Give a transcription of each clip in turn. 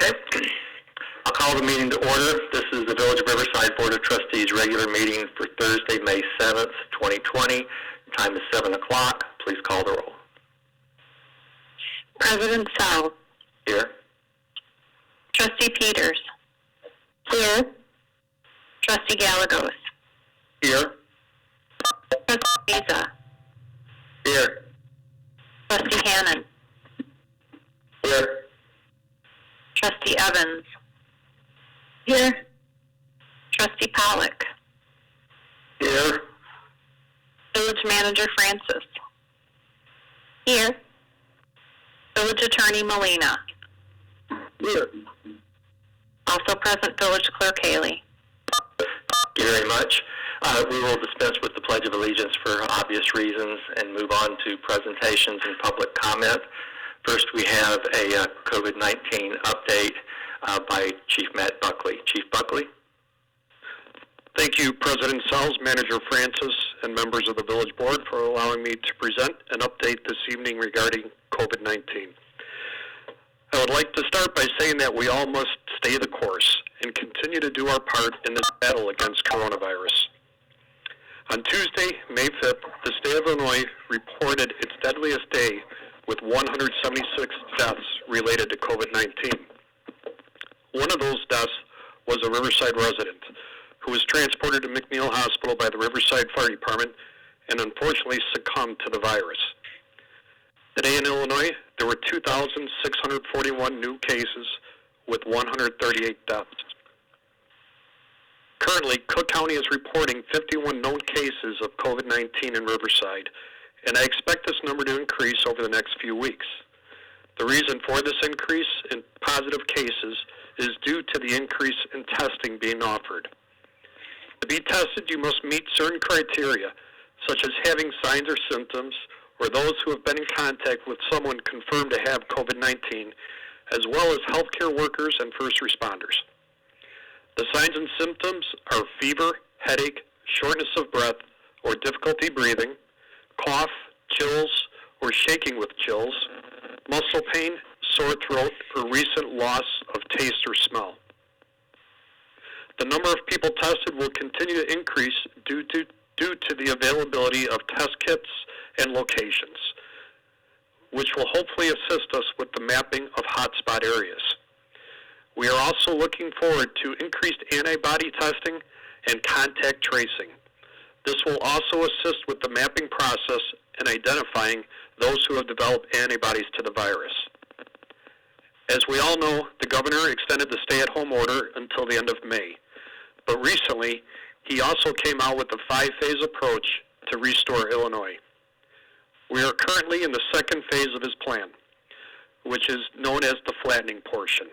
Okay. I'll call the meeting to order. This is the Village of Riverside Board of Trustees regular meeting for Thursday, May 7th, 2020. Time is 7 o'clock. Please call the roll. President Sell. Here. Trustee Peters. Here. Trustee Gallegos. Here. Trustee Mesa. Here. Trustee Hannon. Here. Trustee Evans. Here. Trustee Pollock. Here. Village Manager Francis. Here. Village Attorney Molina. Here. Also present Village Clerk Haley. Thank you very much. We will dispense with the Pledge of Allegiance for obvious reasons and move on to presentations and public comment. First, we have a COVID-19 update by Chief Matt Buckley. Chief Buckley. Thank you, President Sells, Manager Francis, and members of the Village Board for allowing me to present an update this evening regarding COVID-19. I would like to start by saying that we all must stay the course and continue to do our part in this battle against coronavirus. On Tuesday, May 5th, the state of Illinois reported its deadliest day with 176 deaths related to COVID-19. One of those deaths was a Riverside resident who was transported to McNeil Hospital by the Riverside Fire Department and unfortunately succumbed to the virus. Today in Illinois, there were 2,641 new cases with 138 deaths. Currently, Cook County is reporting 51 known cases of COVID-19 in Riverside, and I expect this number to increase over the next few weeks. The reason for this increase in positive cases is due to the increase in testing being offered. To be tested, you must meet certain criteria, such as having signs or symptoms, or those who have been in contact with someone confirmed to have COVID-19, as well as healthcare workers and first responders. The signs and symptoms are fever, headache, shortness of breath, or difficulty breathing, cough, chills, or shaking with chills, muscle pain, sore throat, or recent loss of taste or smell. The number of people tested will continue to increase due to the availability of test kits and locations, which will hopefully assist us with the mapping of hotspot areas. We are also looking forward to increased antibody testing and contact tracing. This will also assist with the mapping process and identifying those who have developed antibodies to the virus. As we all know, the governor extended the stay-at-home order until the end of May, but recently he also came out with a 5-phase approach to restore Illinois. We are currently in the second phase of his plan, which is known as the flattening portion.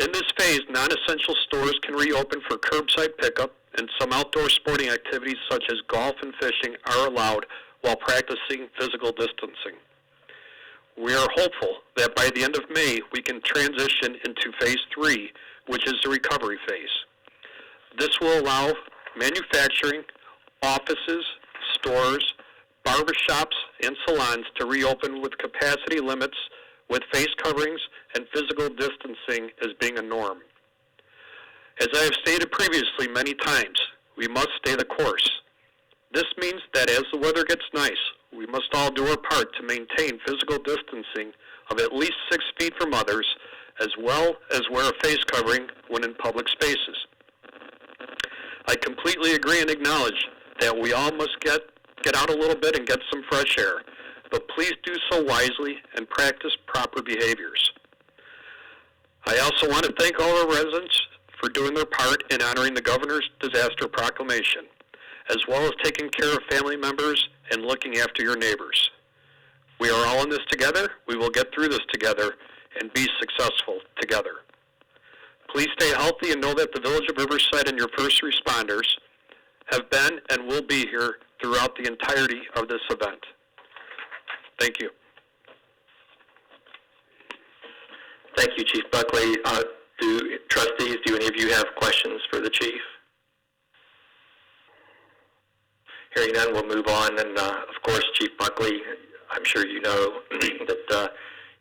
In this phase, non-essential stores can reopen for curbside pickup, and some outdoor sporting activities such as golf and fishing are allowed while practicing physical distancing. We are hopeful that by the end of May, we can transition into phase 3, which is the recovery phase. This will allow manufacturing, offices, stores, barbershops, and salons to reopen with capacity limits, with face coverings and physical distancing as being a norm. As I have stated previously many times, we must stay the course. This means that as the weather gets nice, we must all do our part to maintain physical distancing of at least 6 feet from others, as well as wear a face covering when in public spaces. I completely agree and acknowledge that we all must get out a little bit and get some fresh air, but please do so wisely and practice proper behaviors. I also want to thank all our residents for doing their part in honoring the governor's disaster proclamation, as well as taking care of family members and looking after your neighbors. We are all in this together. We will get through this together and be successful together. Please stay healthy and know that the Village of Riverside and your first responders have been and will be here throughout the entirety of this event. Thank you. Thank you, Chief Buckley. Trustees, do any of you have questions for the Chief? Hearing none, we'll move on. And of course, Chief Buckley, I'm sure you know that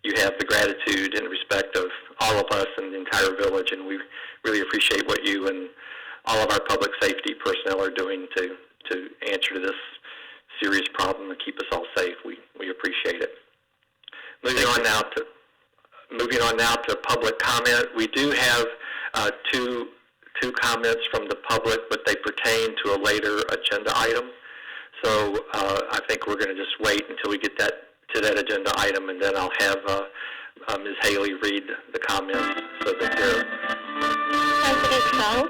you have the gratitude and respect of all of us and the entire village, and we really appreciate what you and all of our public safety personnel are doing to answer to this serious problem and keep us all safe. We appreciate it. Moving on now to public comment. We do have two comments from the public, but they pertain to a later agenda item. So I think we're going to just wait until we get to that agenda item, and then I'll have Ms. Haley read the comments so that they're... President Sells?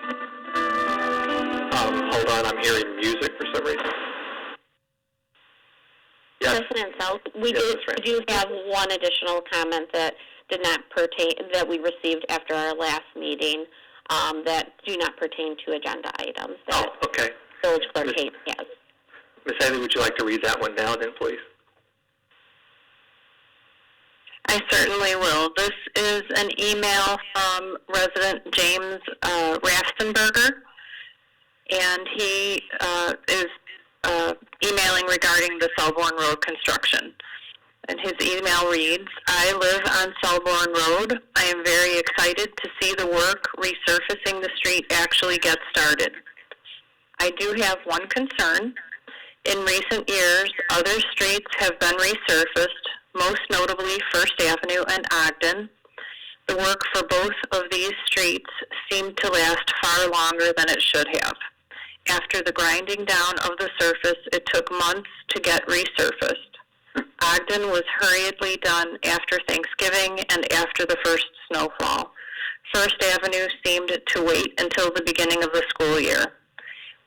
Hold on, I'm hearing music for some reason. Yes. President Sells, we Yes, do have one additional comment that did not pertain, that we received after our last meeting, that do not pertain to agenda items. That okay. Village Clerk Haley has. Ms. Haley, would you like to read that one now then, please? I certainly will. This is an email from resident James Rafsenberger, and he is emailing regarding the Selborne Road construction. And his email reads, I live on Selborne Road. I am very excited to see the work resurfacing the street actually get started. I do have one concern. In recent years, other streets have been resurfaced, most notably First Avenue and Ogden. The work for both of these streets seemed to last far longer than it should have. After the grinding down of the surface, it took months to get resurfaced. Ogden was hurriedly done after Thanksgiving and after the first snowfall. First Avenue seemed to wait until the beginning of the school year.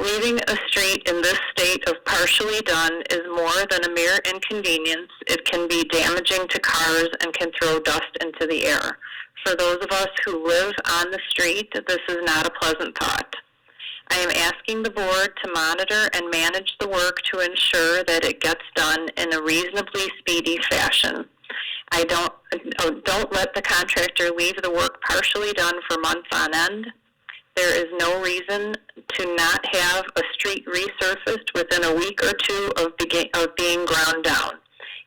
Leaving a street in this state of partially done is more than a mere inconvenience. It can be damaging to cars and can throw dust into the air. For those of us who live on the street, this is not a pleasant thought. I am asking the board to monitor and manage the work to ensure that it gets done in a reasonably speedy fashion. Don't let the contractor leave the work partially done for months on end. There is no reason to not have a street resurfaced within a week or two of being ground down.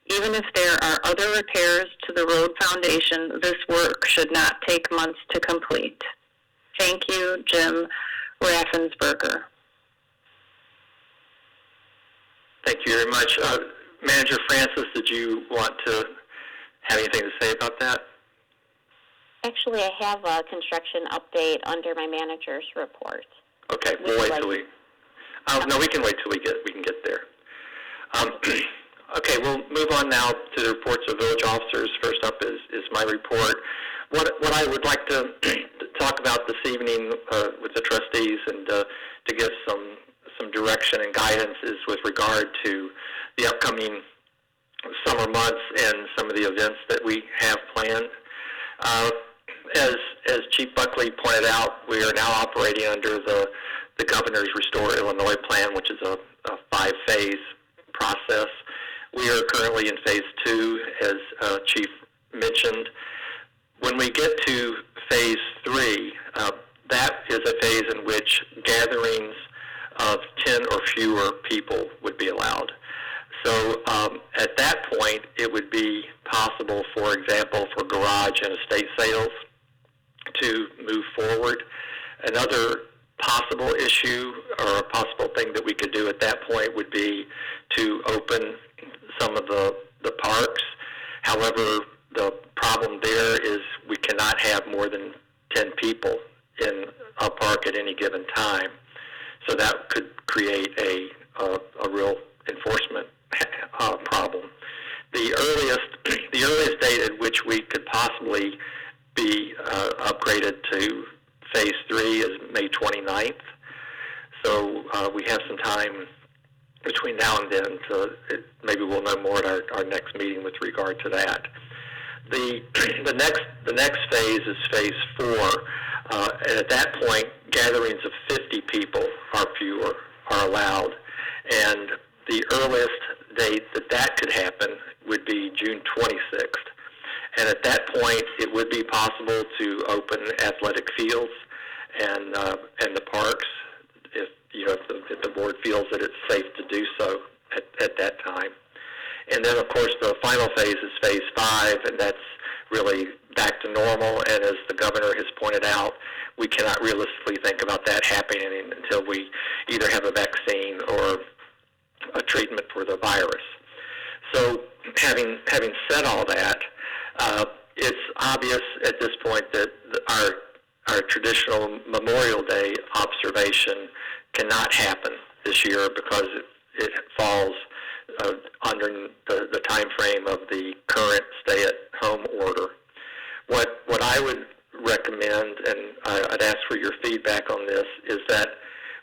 Even if there are other repairs to the road foundation, this work should not take months to complete. Thank you, Jim Raffensperger. Thank you very much. Manager Francis, did you want to have anything to say about that? Actually, I have a construction update under my manager's report. Okay, we'll wait till we... no, we can wait till we can get there. Okay, we'll move on now to the reports of village officers. First up is my report. What I would like to talk about this evening with the trustees and to give some direction and guidance is with regard to the upcoming summer months and some of the events that we have planned. As Chief Buckley pointed out, we are now operating under the Governor's Restore Illinois plan, which is a 5-phase process. We are currently in phase 2, as Chief mentioned. When we get to phase 3, that is a phase in which gatherings of 10 or fewer people would be allowed. So at that point, it would be possible, for example, for garage and estate sales to move forward. Another possible issue or a possible thing that we could do at that point would be to open some of the parks. However, the problem there is we cannot have more than 10 people in a park at any given time. So that could create a real enforcement problem. The earliest date at which we could possibly be upgraded to phase 3 is May 29th. So we have some time between now and then. So maybe we'll know more at our next meeting with regard to that. The next phase is phase 4. And at that point, gatherings of 50 people or fewer are allowed. And the earliest date that could happen would be June 26th. And at that point, it would be possible to open athletic fields and the parks if the board feels that it's safe to do so at that time. And then, of course, the final phase is phase 5, and that's really back to normal. And as the governor has pointed out, we cannot realistically think about that happening until we either have a vaccine or a treatment for the virus. So having said all that, it's obvious at this point that our traditional Memorial Day observation cannot happen this year because it falls under the time frame of the current stay-at-home order. What I would recommend, and I'd ask for your feedback on this, is that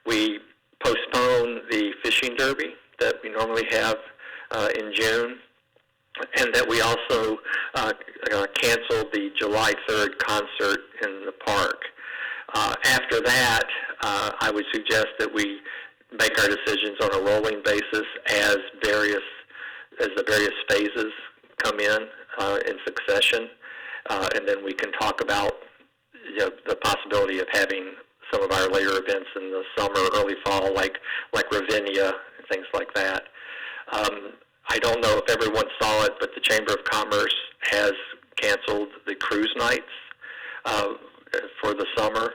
we postpone the fishing derby that we normally have in June, and that we also cancel the July 3rd concert in the park. After that, I would suggest that we make our decisions on a rolling basis as the various phases come in succession, and then we can talk about the possibility of having some of our later events in the summer, early fall, like Ravinia and things like that. I don't know if everyone saw it, but the Chamber of Commerce has canceled the cruise nights for the summer.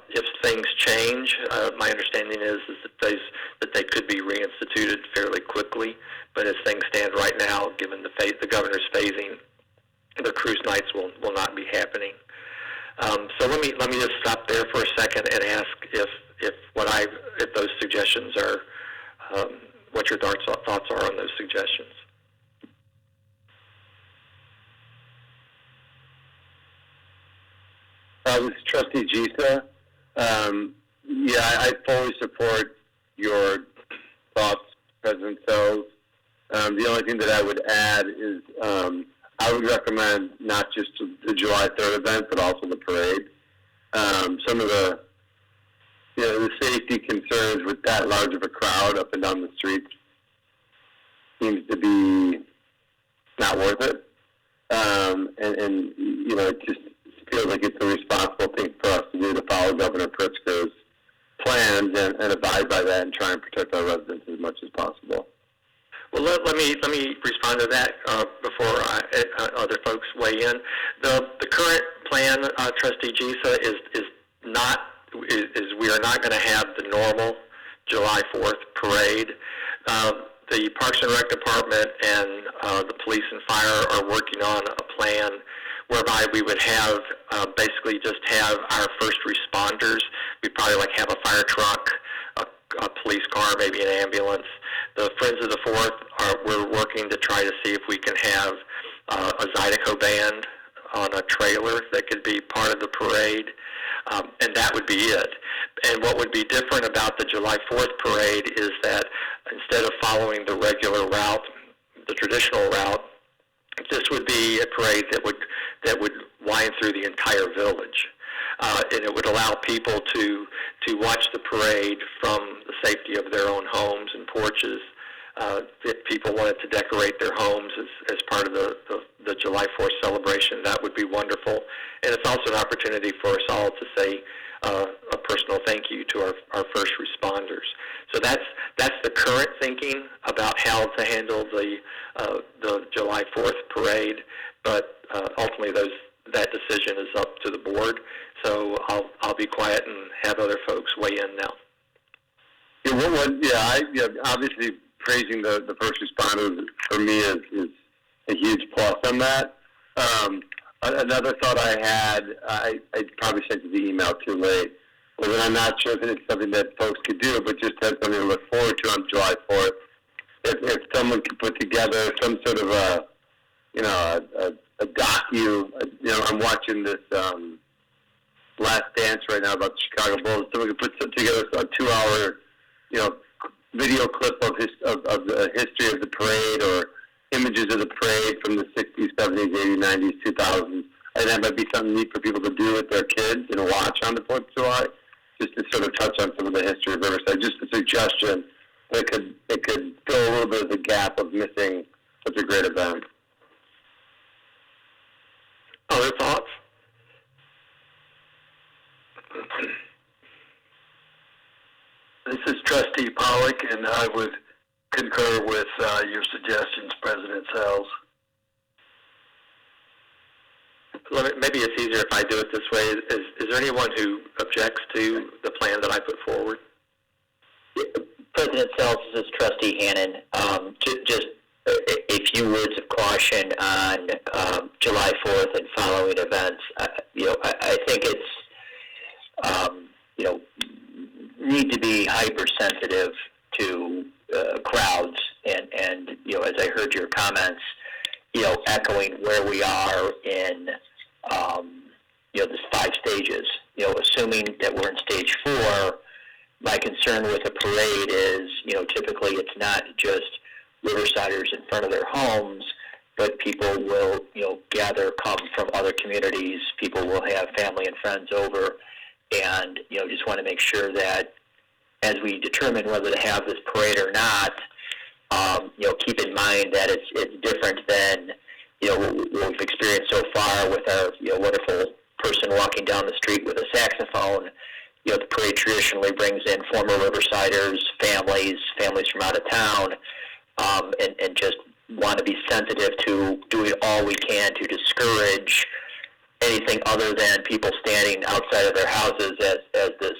If things change, my understanding is that they could be reinstituted fairly quickly. But as things stand right now, given the governor's phasing, the cruise nights will not be happening. So let me just stop there for a second and ask if those suggestions are what your thoughts are on those suggestions. This is Trustee Gisa. I fully support your thoughts, President Sells. The only thing that I would add is I would recommend not just the July 3rd event, but also the parade. Some of the safety concerns with that large of a crowd up and down the streets seems to be not worth it. It just feels like it's a responsible thing for us to do, to follow Governor Pritzker's plans and abide by that and try and protect our residents as much as possible. Well, let me respond to that before other folks weigh in. The current plan, Trustee Gisa, is we are not going to have the normal July 4th parade. The Parks and Rec Department and the police and fire are working on a plan whereby we would have basically just have our first responders. We'd probably have a fire truck, a police car, maybe an ambulance. The Friends of the Fourth, we're working to try to see if we can have a Zydeco band on a trailer that could be part of the parade, and that would be it. And what would be different about the July 4th parade is that instead of following the regular route, the traditional route, this would be a parade that would wind through the entire village. And it would allow people to watch the parade from the safety of their own homes and porches. If people wanted to decorate their homes as part of the July 4th celebration, that would be wonderful. And it's also an opportunity for us all to say a personal thank you to our first responders. So that's the current thinking about how to handle the July 4th parade. But ultimately, that decision is up to the board. So I'll be quiet and have other folks weigh in now. Obviously praising the first responders for me is a huge plus on that. Another thought I had, I probably sent you the email too late, was that I'm not sure if it's something that folks could do, but just have something to look forward to on July 4th. If someone could put together some sort of a docu, I'm watching this Last Dance right now about the Chicago Bulls. Someone could put together a 2-hour, video clip of the history of the parade or images of the parade from the 60s, 70s, 80s, 90s, 2000s. And that might be something neat for people to do with their kids and watch on the 4th of July, just to sort of touch on some of the history of Riverside. Just a suggestion that it could fill a little bit of the gap of missing such a great event. Other thoughts? This is Trustee Pollock, and I would concur with your suggestions, President Sells. Maybe it's easier if I do it this way. Is there anyone who objects to the plan that I put forward? President Sells, this is Trustee Hannon. Just a few words of caution on July 4th and following events. I think it's need to be hypersensitive to crowds, and as I heard your comments, echoing where we are in this 5 stages. Assuming that we're in stage 4, my concern with a parade is, typically it's not just Riversiders in front of their homes, but people will, come from other communities. People will have family and friends over, and, just want to make sure that as we determine whether to have this parade or not, keep in mind that it's different than, what we've experienced so far with our, wonderful person walking down the street with a saxophone. The parade traditionally brings in former Riversiders, families from out of town, and just want to be sensitive to doing all we can to discourage anything other than people standing outside of their houses as this,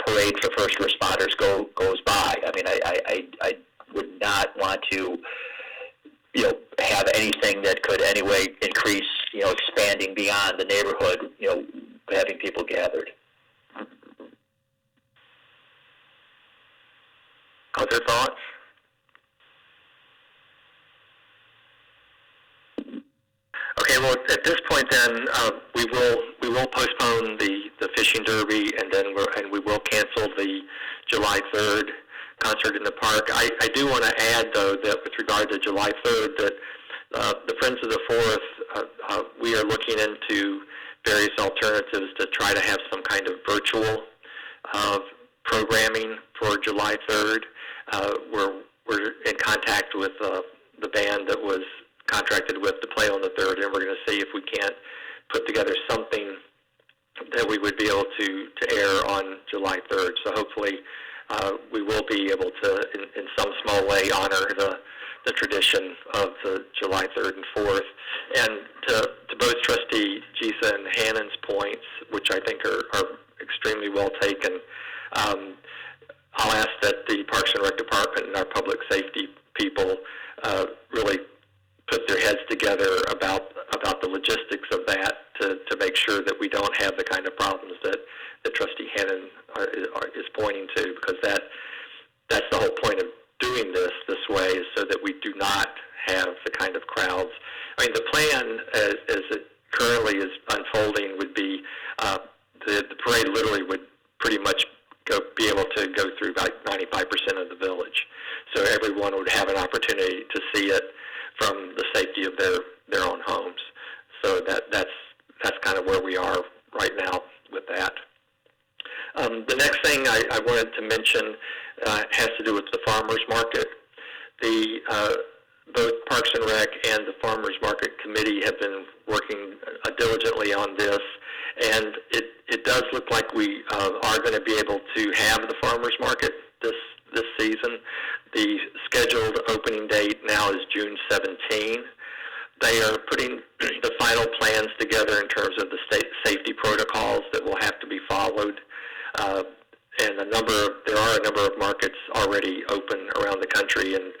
parade for first responders goes by. I mean, I would not want to, have anything that could anyway increase, expanding beyond the neighborhood, having people gathered. Other thoughts? Okay, well, at this point, then we will postpone the fishing derby, and then we will cancel the July 3rd concert in the park. I do want to add, though, that with regard to July 3rd, that the Friends of the Forest, we are looking into various alternatives to try to have some kind of virtual programming for July 3rd. We're in contact with the band that was contracted with to play on the 3rd, and we're going to see if we can't put together something that we would be able to air on July 3rd. So hopefully we will be able to, in some small way, honor the tradition of the July 3rd and 4th. And to both Trustee Gisa and Hannon's points, which I think are extremely well taken, I'll ask that the Parks and Rec Department and our public safety people really put their heads together about the logistics of that to make sure that we don't have the kind of problems that Trustee Hannon is pointing to, because that's the whole point of doing this way, is so that we do not have the kind of crowds. I mean, the plan as it currently is unfolding would be the parade literally would pretty much be able to go through about 95% of the village. So everyone would have an opportunity to see it from the safety of their own homes. So that's kind of where we are right now with that. The next thing I wanted to mention has to do with the farmers market. Both Parks and Rec and the Farmers Market Committee have been working diligently on this, and it does look like we are going to be able to have the farmers market this season. The scheduled opening date now is June 17. They are putting the final plans together in terms of the safety protocols that will have to be followed. And there are a number of markets already open around the country, and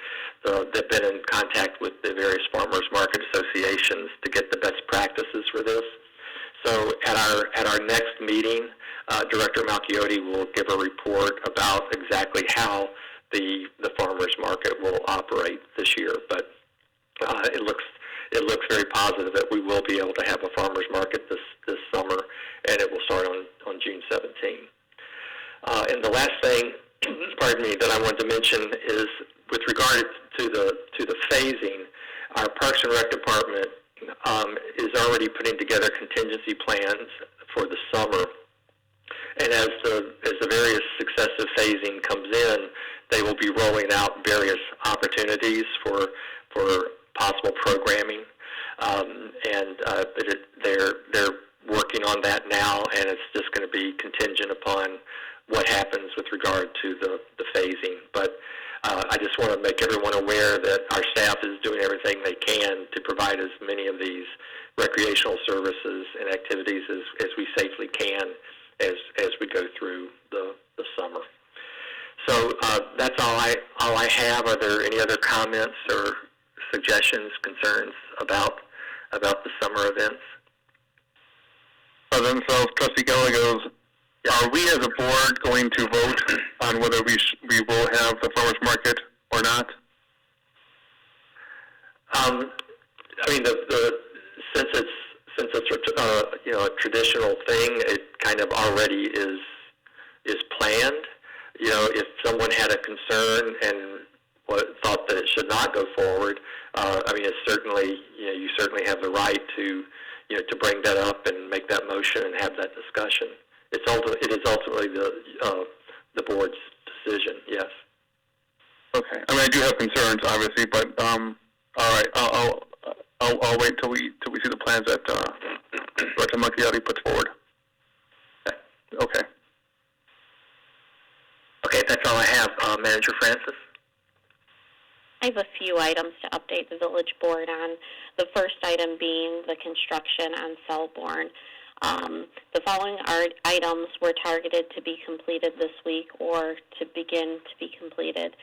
they've been in contact with the various farmers market associations to get the best practices for this. So at our next meeting, Director Malchiotti will give a report about exactly how the farmers market will operate this year. But it looks very positive that we will be able to have a farmers market this summer, and it will start on June 17. And the last thing, pardon me, that I wanted to mention is with regard to the phasing. Our Parks and Rec Department is already putting together contingency plans for the summer, and as the various successive phasing comes in, they will be rolling out various opportunities for possible programming, and they're working on that now, and it's just going to be contingent upon what happens with regard to the phasing. But I just want to make everyone aware that our staff is doing everything they can to provide as many of these recreation recreational services and activities as we safely can as we go through the summer. So that's all I have. Are there any other comments or suggestions, concerns about the summer events? Then, so Trustee Geller goes, are we as a board going to vote on whether we will have the farmers market or not? I mean, since it's a traditional thing, it kind of already is planned. If someone had a concern and thought that it should not go forward, I mean, it's certainly you certainly have the right to bring that up and make that motion and have that discussion. It is ultimately the board's decision. Yes. Okay. I mean, I do have concerns, obviously, but all right. I'll wait till we see the plans that Director Macchiotti puts forward. Okay. Okay, that's all I have. Manager Francis? I have a few items to update the village board on. The first item being the construction on Selborne. The following items were targeted to be completed this week or to begin to be completed.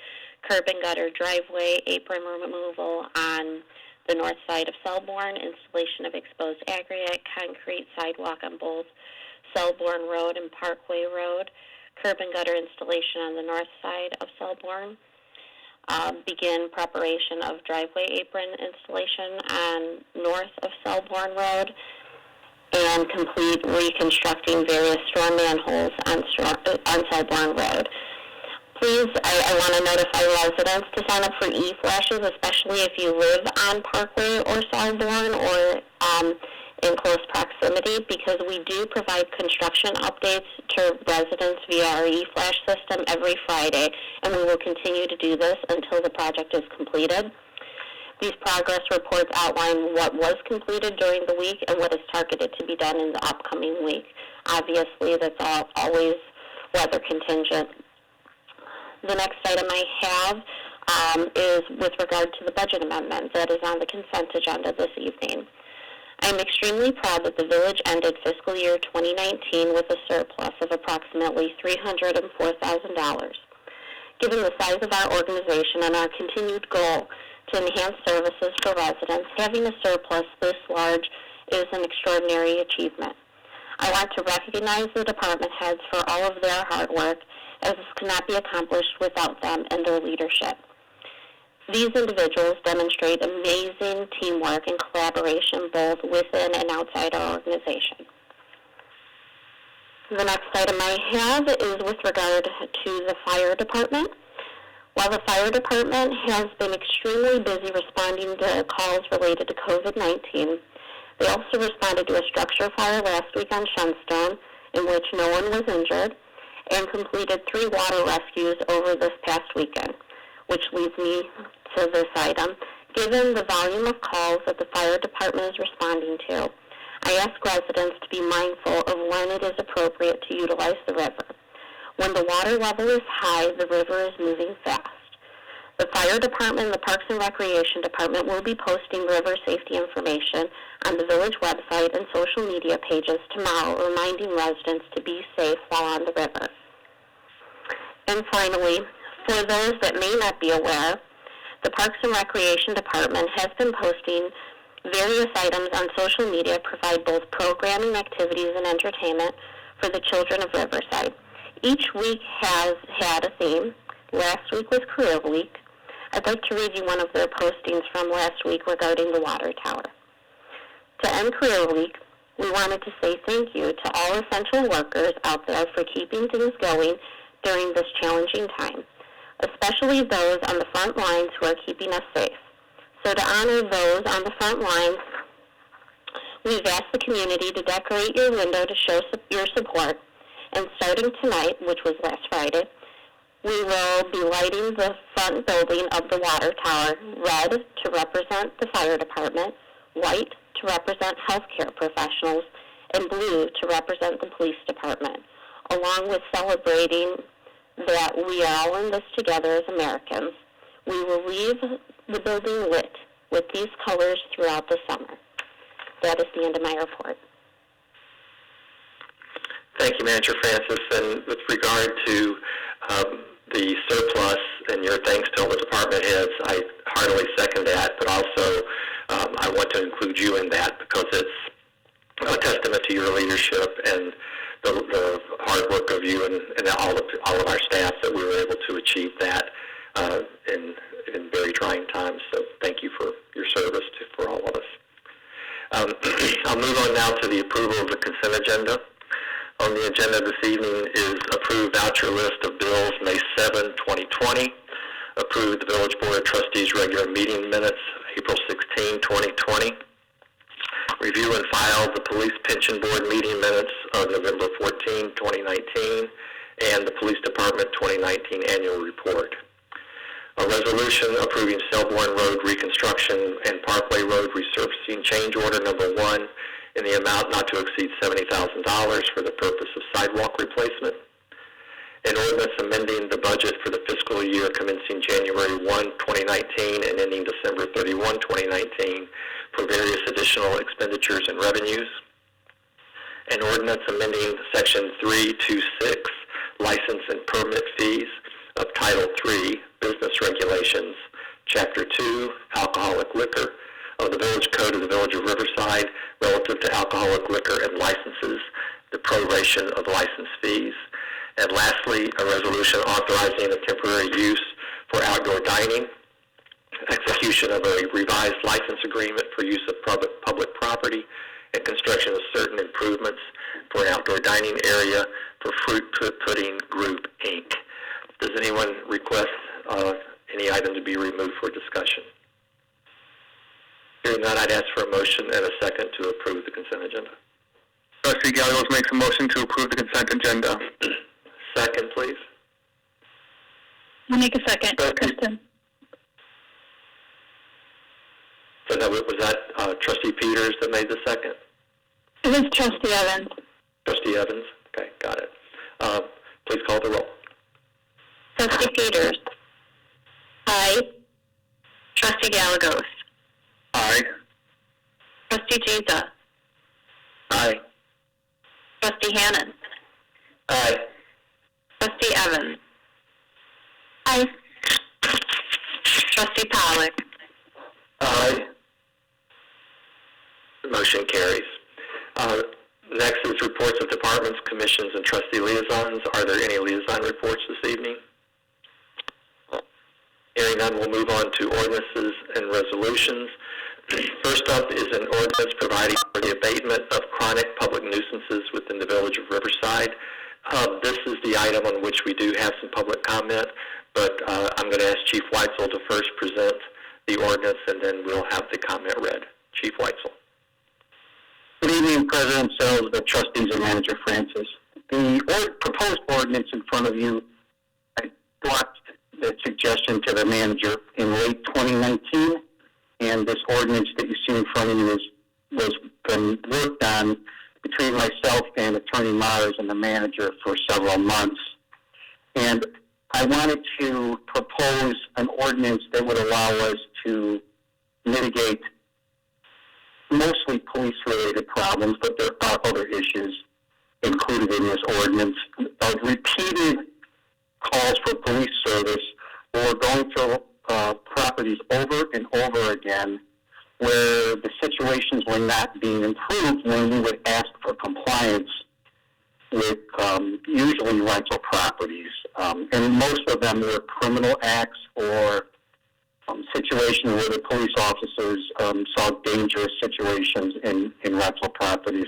Curb and gutter driveway, apron removal on the north side of Selborne, installation of exposed aggregate, concrete sidewalk on both Selborne Road and Parkway Road, curb and gutter installation on the north side of Selborne, begin preparation of driveway apron installation on north of Selborne Road, and complete reconstructing various storm manholes on Selborne Road. Please, I want to notify residents to sign up for e-flashes, especially if you live on Parkway or Selborne or in close proximity, because we do provide construction updates to residents via our e-flash system every Friday, and we will continue to do this until the project is completed. These progress reports outline what was completed during the week and what is targeted to be done in the upcoming week. Obviously, that's always weather contingent. The next item I have is with regard to the budget amendment that is on the consent agenda this evening. I am extremely proud that the village ended fiscal year 2019 with a surplus of approximately $304,000. Given the size of our organization and our continued goal to enhance services for residents, having a surplus this large is an extraordinary achievement. I want to recognize the department heads for all of their hard work, as this cannot be accomplished without them and their leadership. These individuals demonstrate amazing teamwork and collaboration both within and outside our organization. The next item I have is with regard to the fire department. While the fire department has been extremely busy responding to calls related to COVID-19, they also responded to a structure fire last week on Shenstone, in which no one was injured, and completed 3 water rescues over this past weekend, which leads me to this item. Given the volume of calls that the fire department is responding to, I ask residents to be mindful of when it is appropriate to utilize the river. When the water level is high, the river is moving fast. The fire department and the Parks and Recreation Department will be posting river safety information on the village website and social media pages tomorrow, reminding residents to be safe while on the river. And finally, for those that may not be aware, the Parks and Recreation Department has been posting various items on social media to provide both programming, activities, and entertainment for the children of Riverside. Each week has had a theme. Last week was Career Week. I'd like to read you one of their postings from last week regarding the water tower. To end Career Week, we wanted to say thank you to all essential workers out there for keeping things going during this challenging time, especially those on the front lines who are keeping us safe. So to honor those on the front lines, we've asked the community to decorate your window to show your support, and starting tonight, which was last Friday, we will be lighting the front building of the water tower red to represent the fire department, white to represent healthcare professionals, and blue to represent the police department, along with celebrating that we are all in this together as Americans. We will leave the building lit with these colors throughout the summer. that is the end of my report. Thank you, Manager Francis. And with regard to the surplus and your thanks to all the department heads, I heartily second that, but also I want to include you in that because it's a testament to your leadership and the hard work of you and all of our staff that we were able to achieve that in very trying times. So thank you for your service for all of us. I'll move on now to the approval of the consent agenda. On the agenda this evening is approved voucher list of bills May 7, 2020, approved the Village Board of Trustees regular meeting minutes April 16, 2020, review and file the Police Pension Board meeting minutes of November 14, 2019, and the Police Department 2019 annual report. A resolution approving Selborne Road reconstruction and Parkway Road resurfacing change order number 1 in the amount not to exceed $70,000 for the purpose of sidewalk replacement. An ordinance amending the budget for the fiscal year commencing January 1, 2019 and ending December 31, 2019 for various additional expenditures and revenues. An ordinance amending Section 326, License and Permit Fees of Title 3, Business Regulations, Chapter 2, Alcoholic Liquor of the Village Code of the Village of Riverside relative to alcoholic liquor and licenses, the proration of license fees. And lastly, a resolution authorizing a temporary use for outdoor dining, execution of a revised license agreement for use of public property, and construction of certain improvements for an outdoor dining area for Fruit Pudding Group, Inc. Does anyone request any item to be removed for discussion? Hearing none, I'd ask for a motion and a second to approve the consent agenda. Trustee Gallegos makes a motion to approve the consent agenda. Second, please. I'll make a second, Kristen. So was that Trustee Peters that made the second? It was Trustee Evans. Trustee Evans? Okay, got it. Please call the roll. Trustee Peters. Aye. Trustee Gallegos. Aye. Trustee Giza. Aye. Trustee Hannan. Aye. Trustee Evans. Aye. Trustee Pollock. Aye. The motion carries. Next is reports of departments, commissions, and trustee liaisons. Are there any liaison reports this evening? Hearing none, we'll move on to ordinances and resolutions. First up is an ordinance providing for the abatement of chronic public nuisances within the Village of Riverside. This is the item on which we do have some public comment, but I'm going to ask Chief Weitzel to first present the ordinance, and then we'll have the comment read. Chief Weitzel. Good evening, President Sells, the trustees, and Manager Francis. The proposed ordinance in front of you, I brought the suggestion to the manager in late 2019, and this ordinance that you see in front of you was been worked on between myself and Attorney Myers and the manager for several months. And I wanted to propose an ordinance that would allow us to mitigate mostly police-related problems, but there are other issues included in this ordinance. Repeated calls for police service or going to properties over and over again where the situations were not being improved when we would ask for compliance with usually rental properties. And most of them were criminal acts or situations where the police officers saw dangerous situations in rental properties.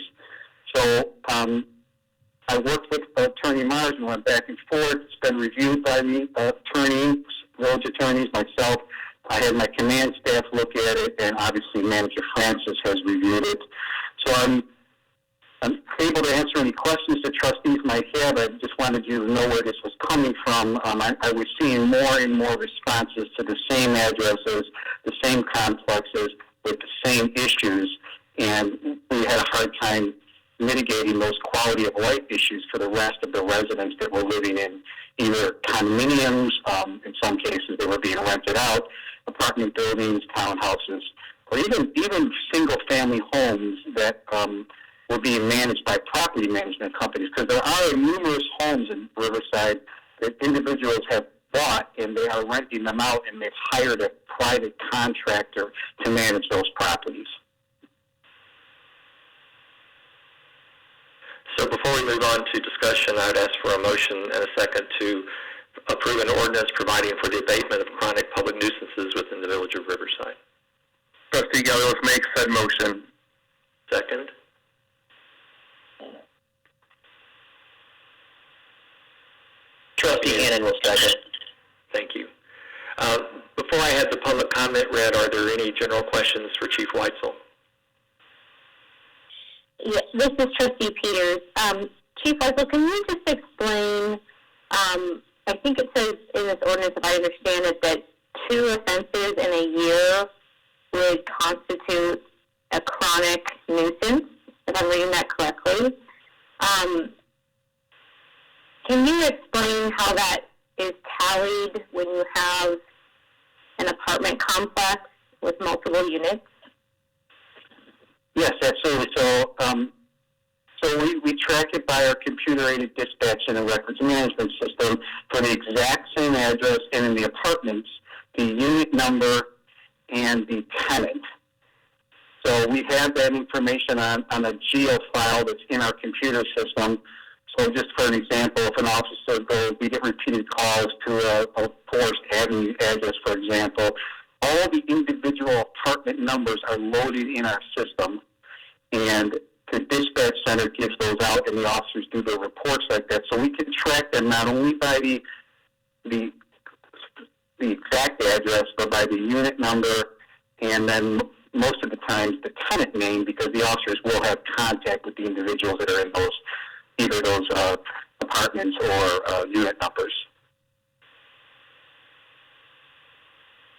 So I worked with Attorney Myers and went back and forth. It's been reviewed by the attorneys, village attorneys, myself. I had my command staff look at it, and obviously Manager Francis has reviewed it. So I'm able to answer any questions the trustees might have. I just wanted you to know where this was coming from. I was seeing more and more responses to the same addresses, the same complexes, with the same issues, and we had a hard time mitigating those quality of life issues for the rest of the residents that were living in either condominiums, in some cases they were being rented out, apartment buildings, townhouses, or even single-family homes that were being managed by property management companies, because there are numerous homes in Riverside that individuals have bought, and they are renting them out, and they've hired a private contractor to manage those properties. So before we move on to discussion, I would ask for a motion and a second to approve an ordinance providing for the abatement of chronic public nuisances within the Village of Riverside. Trustee Gallegos makes said motion. Second. Trustee Hannon will second. Thank you. Before I have the public comment read, are there any general questions for Chief Weitzel? Yeah, this is Trustee Peters. Chief Weitzel, can you just explain, I think it says in this ordinance, if I understand it, that 2 offenses in a year would constitute a chronic nuisance, if I'm reading that correctly. Can you explain how that is tallied when you have an apartment complex with multiple units? Yes, absolutely. So we track it by our computer-aided dispatch and records management system for the exact same address, and in the apartments, the unit number and the tenant. So we have that information on a geo file that's in our computer system. So just for an example, if an officer goes, we get repeated calls to a Forest Avenue address, for example, all the individual apartment numbers are loaded in our system, and the dispatch center gives those out, and the officers do their reports like that. So we can track them not only by the exact address, but by the unit number, and then most of the times the tenant name, because the officers will have contact with the individuals that are in those, either those apartments or unit numbers.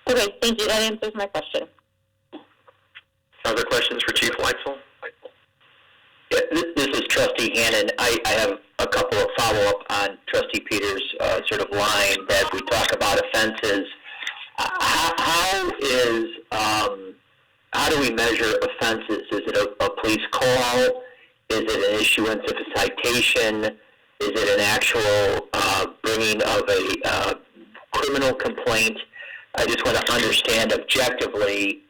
Okay, thank you. That answers my question. Other questions for Chief Weitzel? Yeah, this is Trustee Hannon. I have a couple of follow-up on Trustee Peters' sort of line that we talk about offenses. How do we measure offenses? Is it a police call? Is it an issuance of a citation? Is it an actual bringing of a criminal complaint? I just want to understand objectively,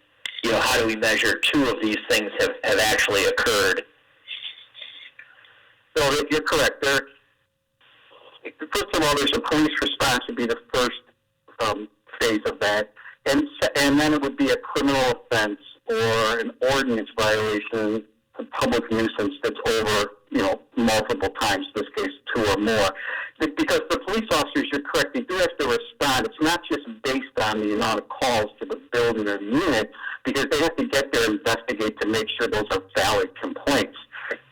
how do we measure 2 of these things have actually occurred? So you're correct. First of all, there's a police response would be the first phase of that, and then it would be a criminal offense or an ordinance violation, a public nuisance that's over, multiple times. In this case, 2 or more. Because the police officers, you're correct, they do have to respond. It's not just based on the amount of calls to the building or the unit, because they have to get there and investigate to make sure those are valid complaints.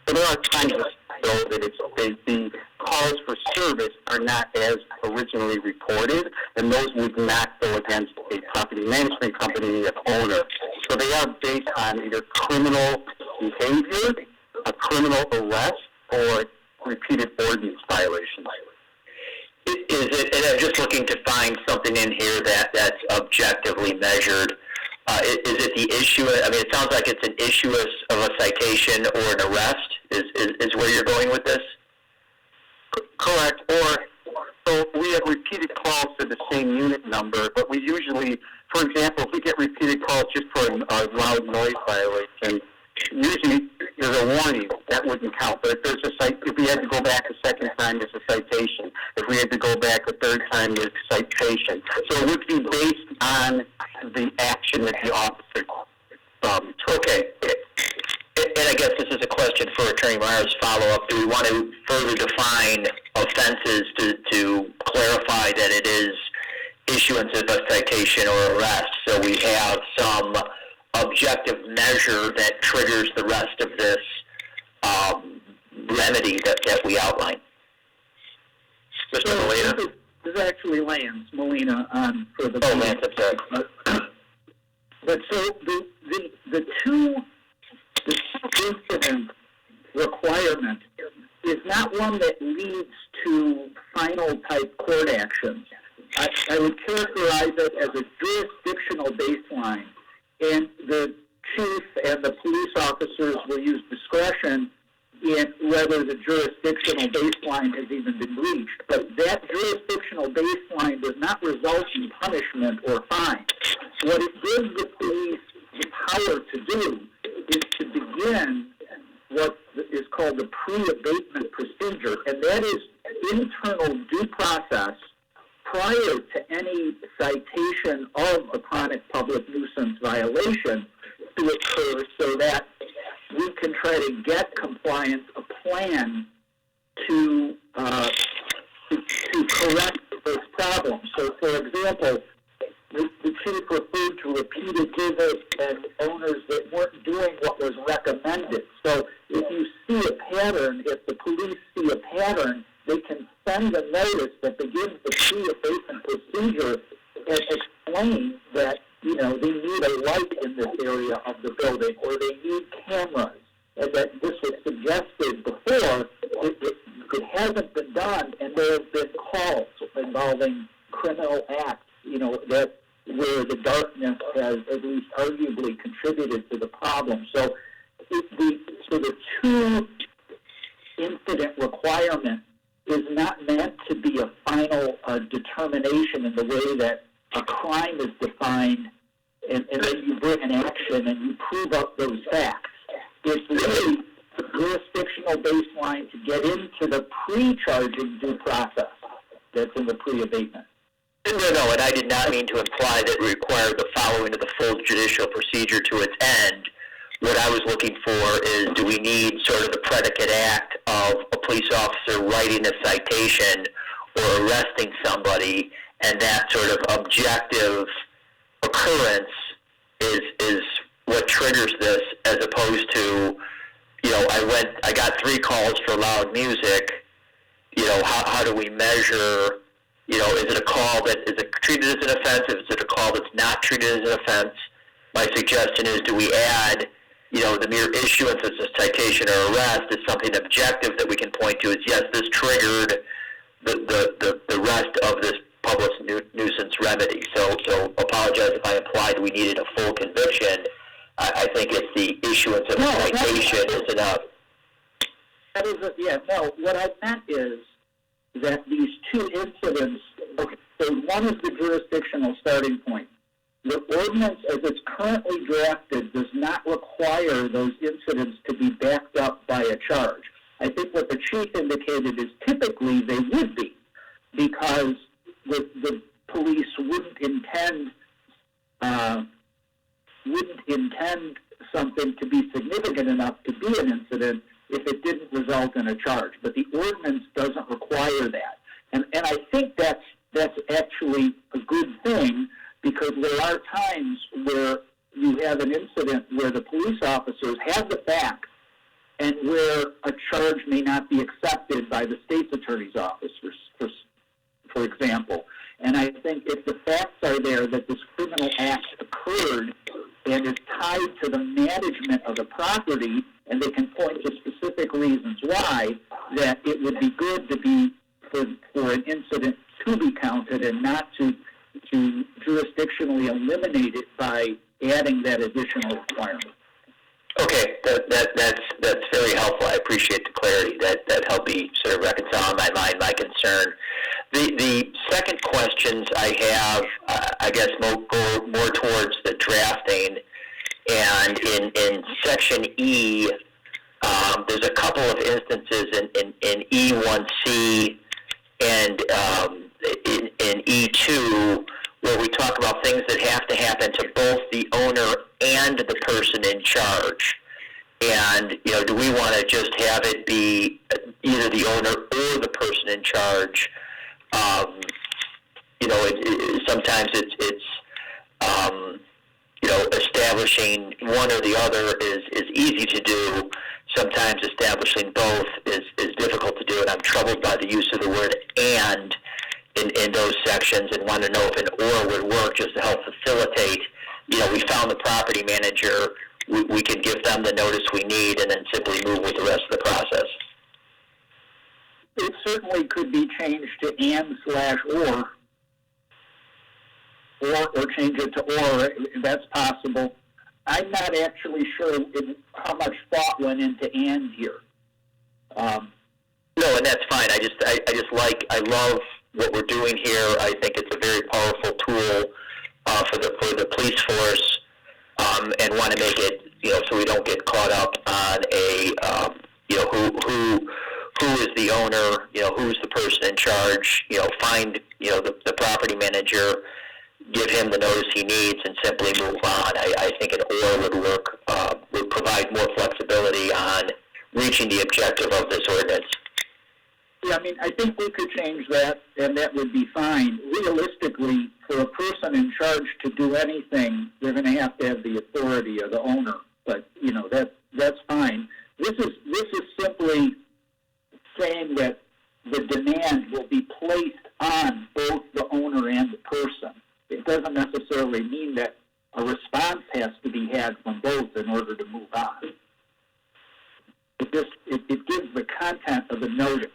So there are times though that the calls for service are not as originally reported, and those would not go against a property management company as owner. So they are based on either criminal behavior, a criminal arrest, or repeated ordinance violations. Is it, and I'm just looking to find something in here that's objectively measured. Is it the issue? I mean, it sounds like it's an issuance of a citation or an arrest. Is where you're going with this? Correct. So we have repeated calls to the same unit number, but we usually, for example, if we get repeated calls just for a loud noise violation, usually there's a warning. That wouldn't count. But if we had to go back a second time, there's a citation. If we had to go back a third time, there's a citation. So it would be based on the action that the officer took. Okay. And I guess this is a question for Attorney Meyer's follow-up. Do we want to further define offenses to clarify that it is issuance of a citation or arrest, so we have some objective measure that triggers the rest of this remedy that we outlined? Mr. Molina? This is actually Lance Molina for the... Oh, Lance, I'm sorry. But so the two incident requirement is not one that leads to final type court actions. I would characterize it as a jurisdictional baseline and the chief and the police officers will use discretion in whether the jurisdictional baseline has even been reached. But that jurisdictional baseline does not result in punishment or fine. What it gives the police the power to do is to begin what is called the pre-abatement procedure, and that is internal due process prior to any citation of a chronic public nuisance violation to occur, so that we can try to get compliance a plan to correct those problems. So, for example, the chief referred to repeated visits and owners that weren't doing what was recommended. So if you see a pattern, if the police see a pattern, they can send a notice that begins the pre-abatement procedure and explain that, you know, they need a light in this area of the building, or they need cameras, and that this was suggested before. It hasn't been done, and there have been calls involving criminal acts, you know, that where the darkness has at least arguably contributed to the problem. So the two incident requirement is not meant to be a final determination in the way that a crime is defined, and then you bring an action and you prove up those facts. It's really the jurisdictional baseline to get into the pre-charging due process that's in the pre-abatement. No, and I did not mean to imply that it required the following of the full judicial procedure to its end. What I was looking for is, do we need sort of the predicate act of a police officer writing a citation or arresting somebody, and that sort of objective occurrence is what triggers this, as opposed to, you know, I got 3 calls for loud music. You know, how do we measure? You know, is it a call that is treated as an offense? Is it a call that's not treated as an offense? My suggestion is, do we add, you know, the mere issuance of a citation or arrest is something objective that we can point to as, yes, this triggered the rest of this public nuisance remedy. So apologize if I implied we needed a full conviction. I think it's the issuance of a citation is enough. That is what I meant is that these two incidents, okay, so one is the jurisdictional starting point. The ordinance as it's currently drafted does not require those incidents to be backed up by a charge. I think what the chief indicated is typically they would be, because the police wouldn't intend something to be significant enough to be an incident if it didn't result in a charge. But the ordinance doesn't require that. And I think that's actually a good thing, because there are times where you have an incident where the police officers have the facts and where a charge may not be accepted by the state's attorney's office, for example. And I think if the facts are there that this criminal act occurred and is tied to the management of the property, and they can point to specific reasons why, that it would be good to be for an incident to be counted and not to jurisdictionally eliminate it by adding that additional requirement. Okay, that's very helpful. I appreciate the clarity. That helped me sort of reconcile in my mind my concern. The second questions I have, I guess, go more towards the drafting. And in Section E, there's a couple of instances in E1C and in E2 where we talk about things that have to happen to both the owner and the person in charge. And, you know, do we want to just have it be either the owner or the person in charge? You know, sometimes it's you know, establishing one or the other is easy to do. Sometimes establishing both is difficult to do, and I'm troubled by the use of the word "and" in those sections, and want to know if an "or" would work just to help facilitate. You know, we found the property manager. We can give them the notice we need, and then simply move with the rest of the process. It certainly could be changed to and/or change it to or. That's possible. I'm not actually sure how much thought went into "and" here. No, and that's fine. I love what we're doing here. I think it's a very powerful tool for the police force, and want to make it, so we don't get caught up on who is the owner, who's the person in charge. Find the property manager, give him the notice he needs, and simply move on. I think an "or" would work, would provide more flexibility on reaching the objective of this ordinance. Yeah, I mean, I think we could change that, and that would be fine. Realistically, for a person in charge to do anything, they're going to have the authority of the owner. But that's fine. This is simply saying that the demand will be placed on both the owner and the person. It doesn't necessarily mean that a response has to be had from both in order to move on. It gives the content of the notice.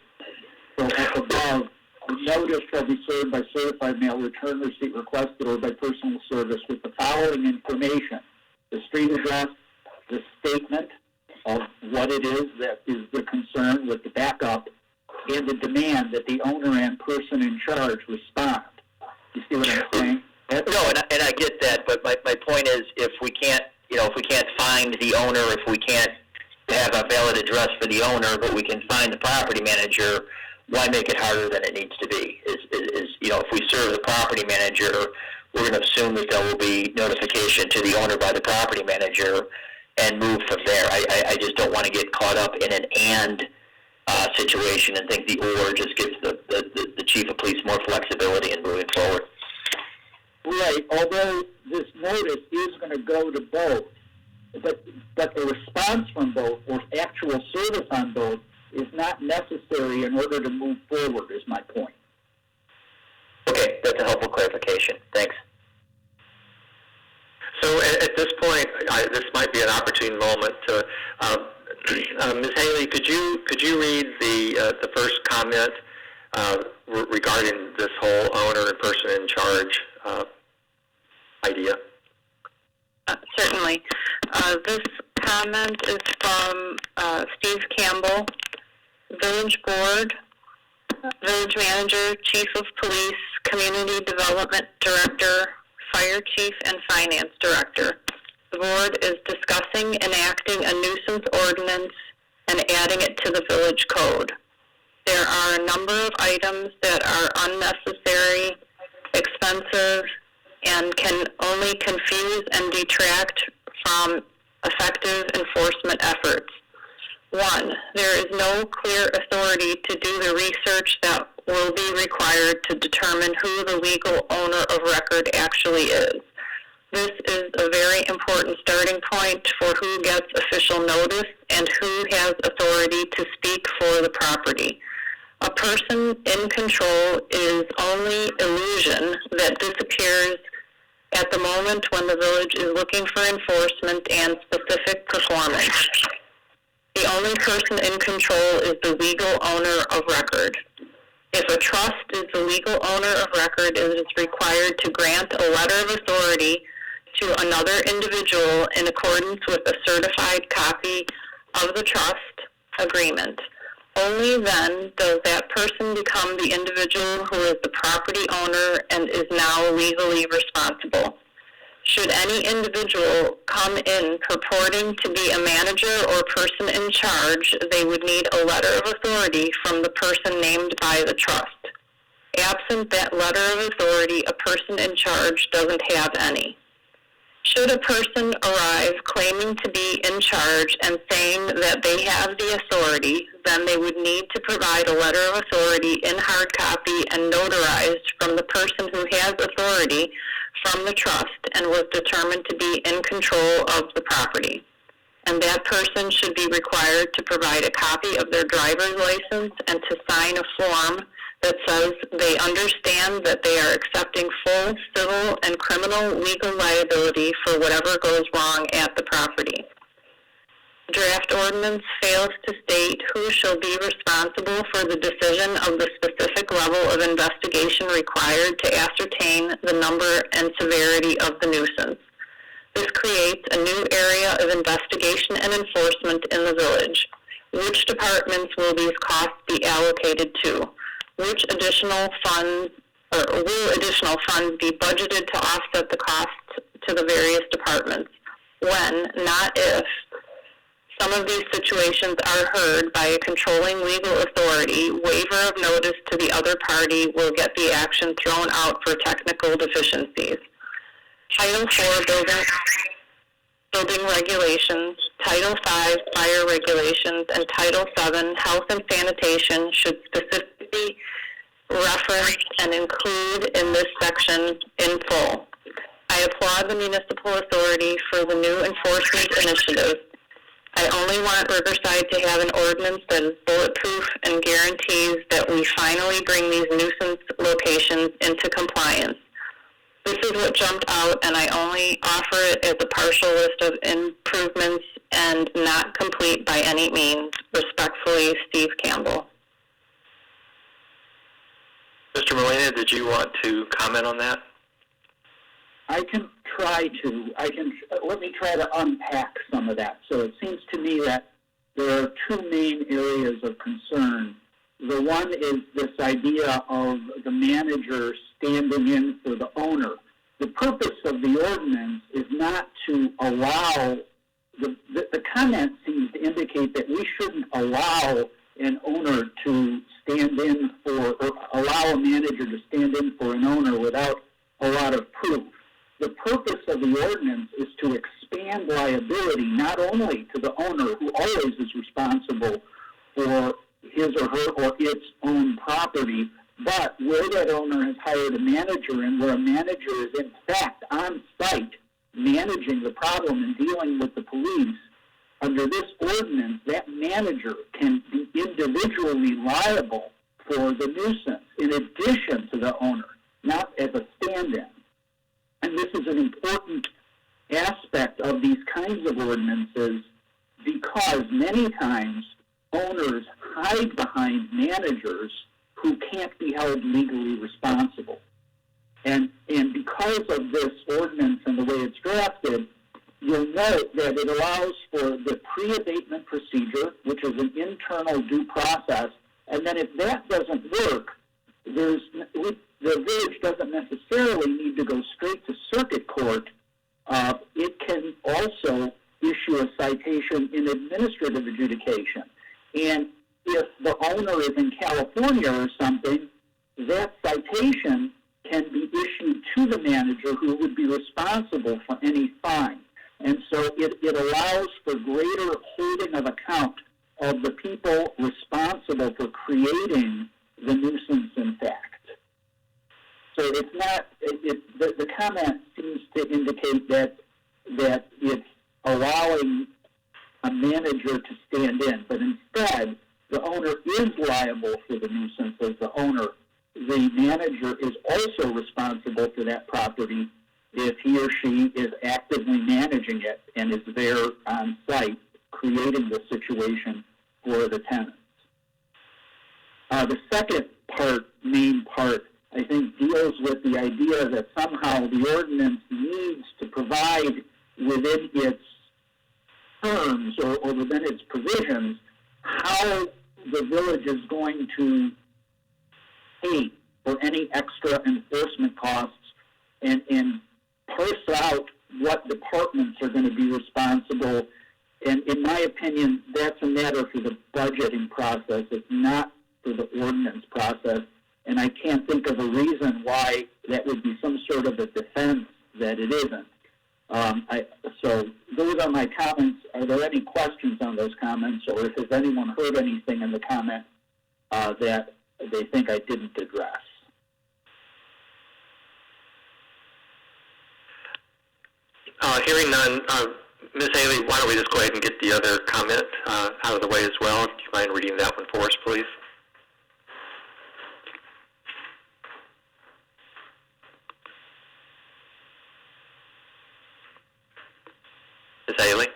So up above, the notice shall be served by certified mail, return receipt requested, or by personal service with the following information: the street address, the statement of what it is that is the concern with the backup, and the demand that the owner and person in charge respond. You see what I'm saying? No, and I get that, but my point is, if we can't find the owner, if we can't have a valid address for the owner, but we can find the property manager, why make it harder than it needs to be? If we serve the property manager, we're going to assume that there will be notification to the owner by the property manager and move from there. I just don't want to get caught up in an "and" situation and think the "or" just gives the chief of police more flexibility in moving forward. Right, although this notice is going to go to both, but the response from both, or actual service on both, is not necessary in order to move forward, is my point. Okay, that's a helpful clarification. Thanks. So at this point, this might be an opportune moment to, Ms. Haley, could you read the first comment regarding this whole owner and person in charge idea? Certainly. This comment is from Steve Campbell, Village Board, Village Manager, Chief of Police, Community Development Director, Fire Chief, and Finance Director. The Board is discussing enacting a nuisance ordinance and adding it to the Village Code. There are a number of items that are unnecessary, expensive, and can only confuse and detract from effective enforcement efforts. 1, there is no clear authority to do the research that will be required to determine who the legal owner of record actually is. This is a very important starting point for who gets official notice and who has authority to speak for the property. A person in control is only illusion that disappears at the moment when the village is looking for enforcement and specific performance. The only person in control is the legal owner of record. If a trust is the legal owner of record, it is required to grant a letter of authority to another individual in accordance with a certified copy of the trust agreement. Only then does that person become the individual who is the property owner and is now legally responsible. Should any individual come in purporting to be a manager or person in charge, they would need a letter of authority from the person named by the trust. Absent that letter of authority, a person in charge doesn't have any. Should a person arrive claiming to be in charge and saying that they have the authority, then they would need to provide a letter of authority in hard copy and notarized from the person who has authority from the trust and was determined to be in control of the property. And that person should be required to provide a copy of their driver's license and to sign a form that says they understand that they are accepting full civil and criminal legal liability for whatever goes wrong at the property. Draft ordinance fails to state who shall be responsible for the decision of the specific level of investigation required to ascertain the number and severity of the nuisance. This creates creates a new area of investigation and enforcement in the village. Which departments will these costs be allocated to? Which additional funds, or will additional funds be budgeted to offset the costs to the various departments? When, not if, some of these situations are heard by a controlling legal authority, waiver of notice to the other party will get the action thrown out for technical deficiencies. Title 4 building regulations, Title 5 fire regulations, and Title 7 health and sanitation should specifically reference and include in this section in full. I applaud the municipal authority for the new enforcement initiative. I only want Riverside to have an ordinance that is bulletproof and guarantees that we finally bring these nuisance locations into compliance. This is what jumped out, and I only offer it as a partial list of improvements and not complete by any means. Respectfully, Steve Campbell. Mr. Molina, did you want to comment on that? I can try to. Let me try to unpack some of that. So it seems to me that there are two main areas of concern. The one is this idea of the manager standing in for the owner. The purpose of the ordinance is not to allow, the comment seems to indicate that we shouldn't allow an owner to stand in for, or allow a manager to stand in for an owner without a lot of proof. The purpose of the ordinance is to expand liability not only to the owner, who always is responsible for his or her or its own property, but where that owner has hired a manager and where a manager is in fact on site managing the problem and dealing with the police, under this ordinance, that manager can be individually liable for the nuisance in addition to the owner, not as a stand-in. And this is an important aspect of these kinds of ordinances because many times owners hide behind managers who can't be held legally responsible. And because of this ordinance and the way it's drafted, you'll note that it allows for the pre-abatement procedure, which is an internal due process, and then if that doesn't work, the village doesn't necessarily need to go straight to circuit court. It can also issue a citation in administrative adjudication. And if the owner is in California or something, that citation can be issued to the manager who would be responsible for any fine. And so it allows for greater holding of account of the people responsible for creating the nuisance in fact. So it's not, the comment seems to indicate that it's allowing a manager to stand in, but instead the owner is liable for the nuisance as the owner. The manager is also responsible for that property if he or she is actively managing it and is there on site creating the situation for the tenants. The second part, main part, I think deals with the idea that somehow the ordinance needs to provide within its terms or within its provisions how the village is going to pay for any extra enforcement costs and parse out what departments are going to be responsible. And in my opinion, that's a matter for the budgeting process. It's not for the ordinance process. And I can't think of a reason why that would be some sort of a defense that it isn't. So those are my comments. Are there any questions on those comments, or has anyone heard anything in the comment that they think I didn't address? Hearing none, Ms. Haley, why don't we just go ahead and get the other comment out of the way as well? Do you mind reading that one for us, please? Ms. Haley?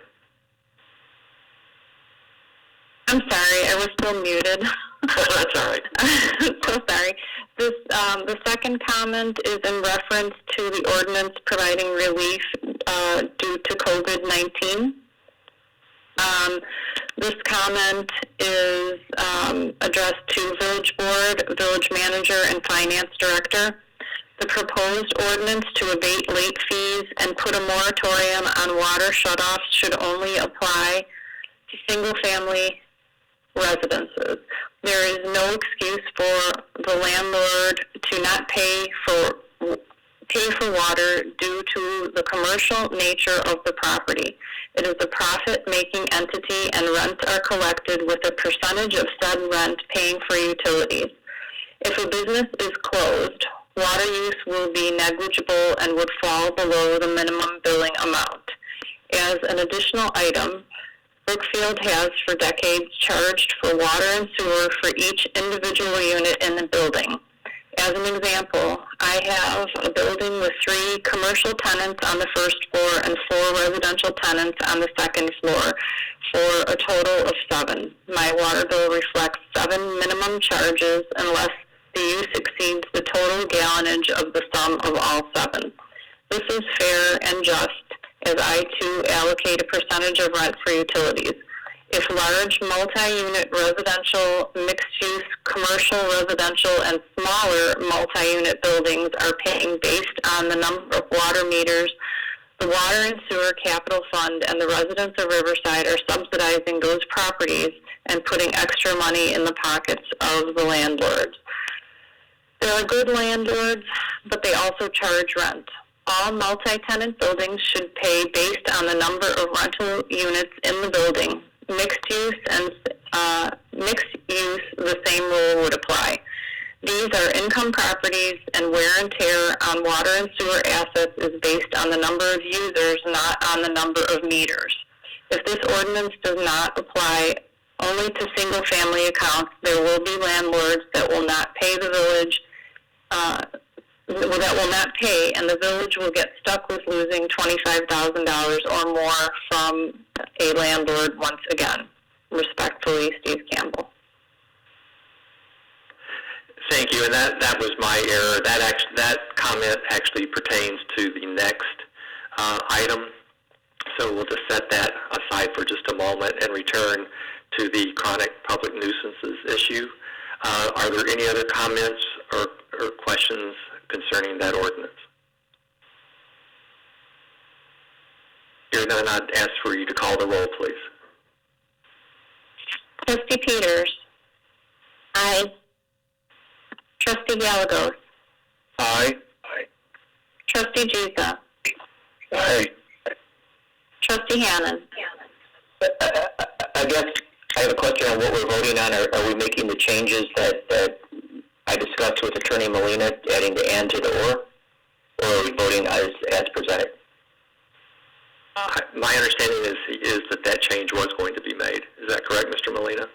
I'm sorry, I was still muted. That's all right. So sorry. This, the second comment is in reference to the ordinance providing relief due to COVID-19. This comment is addressed to Village Board, Village Manager, and Finance Director. The proposed ordinance to abate late fees and put a moratorium on water shutoffs should only apply to single-family residences. There is no excuse for the landlord to not pay for water due to the commercial nature of the property. It is a profit-making entity, and rents are collected with a percentage of said rent paying for utilities. If a business is closed, water use will be negligible and would fall below the minimum billing amount. As an additional item, Brookfield has for decades charged for water and sewer for each individual unit in the building. As an example, I have a building with 3 commercial tenants on the first floor and 4 residential tenants on the second floor, for a total of 7. My water bill reflects 7 minimum charges unless the use exceeds the total gallonage of the sum of all 7. This is fair and just, as I too allocate a percentage of rent for utilities. If large multi-unit residential, mixed-use, commercial, residential, and smaller multi-unit buildings are paying based on the number of water meters, the Water and Sewer Capital Fund and the residents of Riverside are subsidizing those properties and putting extra money in the pockets of the landlords. There are good landlords, but they also charge rent. All multi-tenant buildings should pay based on the number of rental units in the building. Mixed use, the same rule would apply. These are income properties, and wear and tear on water and sewer assets is based on the number of users, not on the number of meters. If this ordinance does not apply only to single-family accounts, there will be landlords that will not pay the village, that will not pay, and the village will get stuck with losing $25,000 or more from a landlord once again. Respectfully, Steve Campbell. Thank you, and that was my error. That comment actually pertains to the next item, so we'll just set that aside for just a moment and return to the chronic public nuisances issue. Are there any other comments or questions concerning that ordinance? Hearing none, I'd ask for you to call the roll, please. Trustee Peters. Aye. Trustee Gallegos. Aye. Trustee Giza. Aye. Trustee Hannan. I guess I have a question on what we're voting on. Are we making the changes that I discussed with Attorney Molina, adding the and to the or are we voting as presented? My understanding is that change was going to be made. Is that correct, Mr. Molina?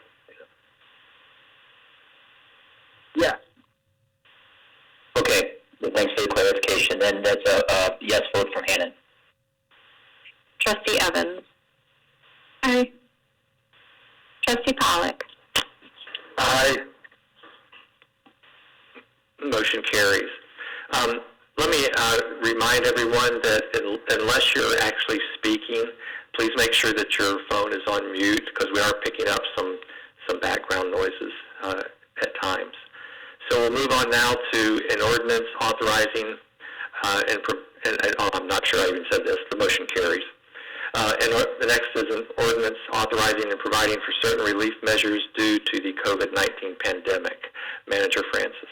Yes. Okay, well, thanks for the clarification. Then that's a yes vote from Hannan. Trustee Evans. Aye. Trustee Pollock. Aye. Motion carries. Let me remind everyone that unless you're actually speaking, please make sure that your phone is on mute, because we are picking up some background noises at times. So we'll move on now to an ordinance authorizing, I'm not sure I even said this, the motion carries. And the next is an ordinance authorizing and providing for certain relief measures due to the COVID-19 pandemic. Manager Francis.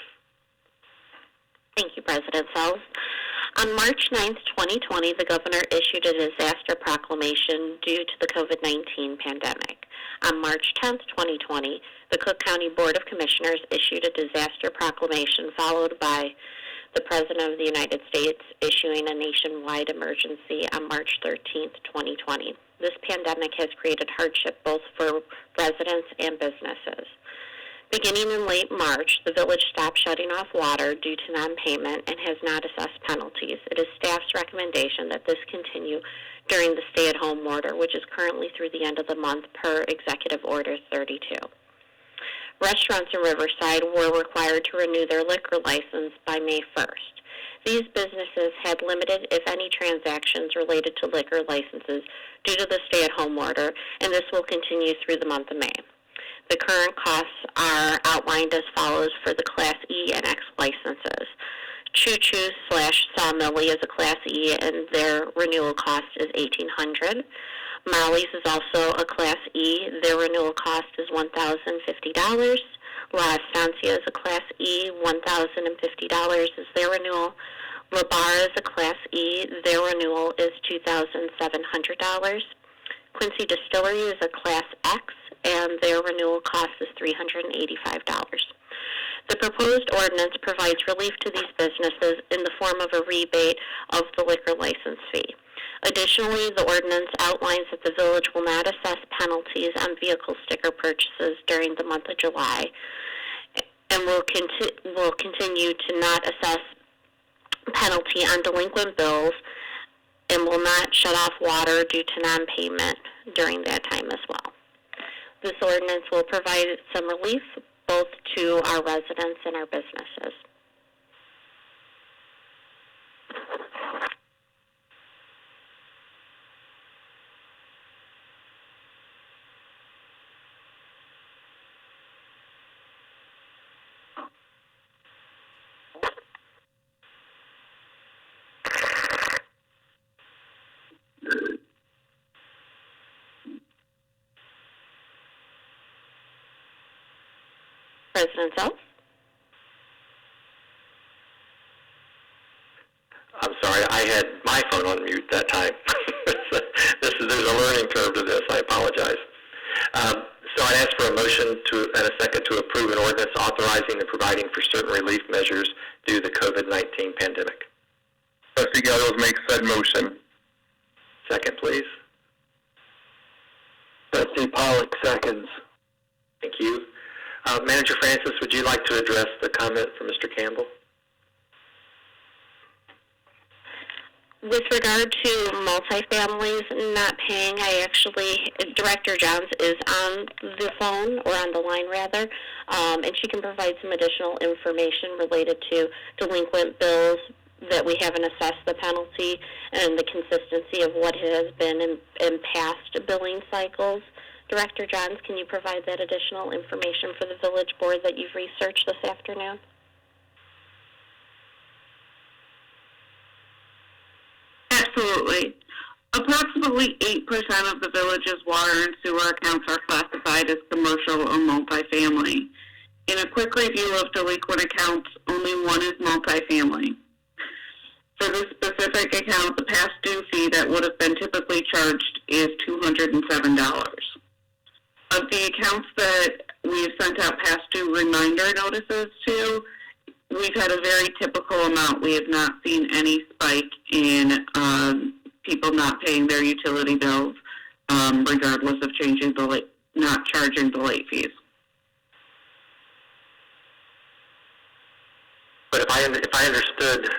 Thank you, President Sells. On March 9th, 2020, the governor issued a disaster proclamation due to the COVID-19 pandemic. On March 10th, 2020, the Cook County Board of Commissioners issued a disaster proclamation, followed by the President of the United States issuing a nationwide emergency on March 13th, 2020. This pandemic has created hardship both for residents and businesses. Beginning in late March, the village stopped shutting off water due to non-payment and has not assessed penalties. It is staff's recommendation that this continue during the stay-at-home order, which is currently through the end of the month per Executive Order 32. Restaurants in Riverside were required to renew their liquor license by May 1st. These businesses had limited, if any, transactions related to liquor licenses due to the stay-at-home order, and this will continue through the month of May. The current costs are outlined as follows for the Class E and X licenses. Choo Choo / Sawmilly is a Class E, and their renewal cost is $1,800. Molly's is also a Class E. Their renewal cost is $1,050. La Estancia is a Class E. $1,050 is their renewal. La Barra is a Class E. Their renewal is $2,700. Quincy Distillery is a Class X, and their renewal cost is $385. The proposed ordinance provides relief to these businesses in the form of a rebate of the liquor license fee. Additionally, the ordinance outlines that the village will not assess penalties on vehicle sticker purchases during the month of July, and will continue to not assess penalty on delinquent bills, and will not shut off water due to non-payment during that time as well. This ordinance will provide some relief both to our residents and our businesses. President Self? I'm sorry, I had my phone on mute that time. There's a learning curve to this. I apologize. So I'd ask for a motion and a second to approve an ordinance authorizing and providing for certain relief measures due to the COVID-19 pandemic. Trustee Gallos makes said motion. Second, please. Trustee Pollock seconds. Thank you. Manager Francis, would you like to address the comment from Mr. Campbell? With regard to multifamilies not paying, Director Johns is on the phone, or on the line rather, and she can provide some additional information related to delinquent bills that we haven't assessed the penalty and the consistency of what has been in past billing cycles. Director Johns, can you provide that additional information for the village board that you've researched this afternoon? Absolutely. Approximately 8% of the village's water and sewer accounts are classified as commercial or multifamily. In a quick review of delinquent accounts, only one is multifamily. For this specific account, the past due fee that would have been typically charged is $207. Of the accounts that we've sent out past due reminder notices to, we've had a very typical amount. We have not seen any spike in people not paying their utility bills, regardless of not charging the late fees. But if I understood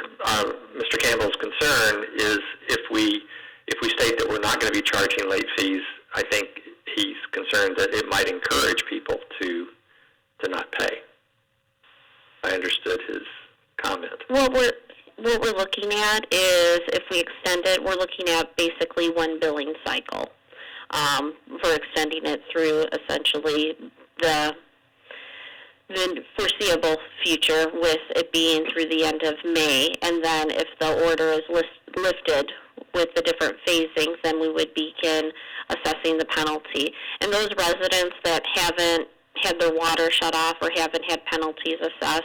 Mr. Campbell's concern is if we state that we're not going to be charging late fees, I think he's concerned that it might encourage people to not pay. I understood his comment. What we're looking at is, if we extend it, we're looking at basically one billing cycle. For extending it through essentially the foreseeable future, with it being through the end of May, and then if the order is lifted with the different phasings, then we would begin assessing the penalty. And those residents that haven't had their water shut off or haven't had penalties assessed,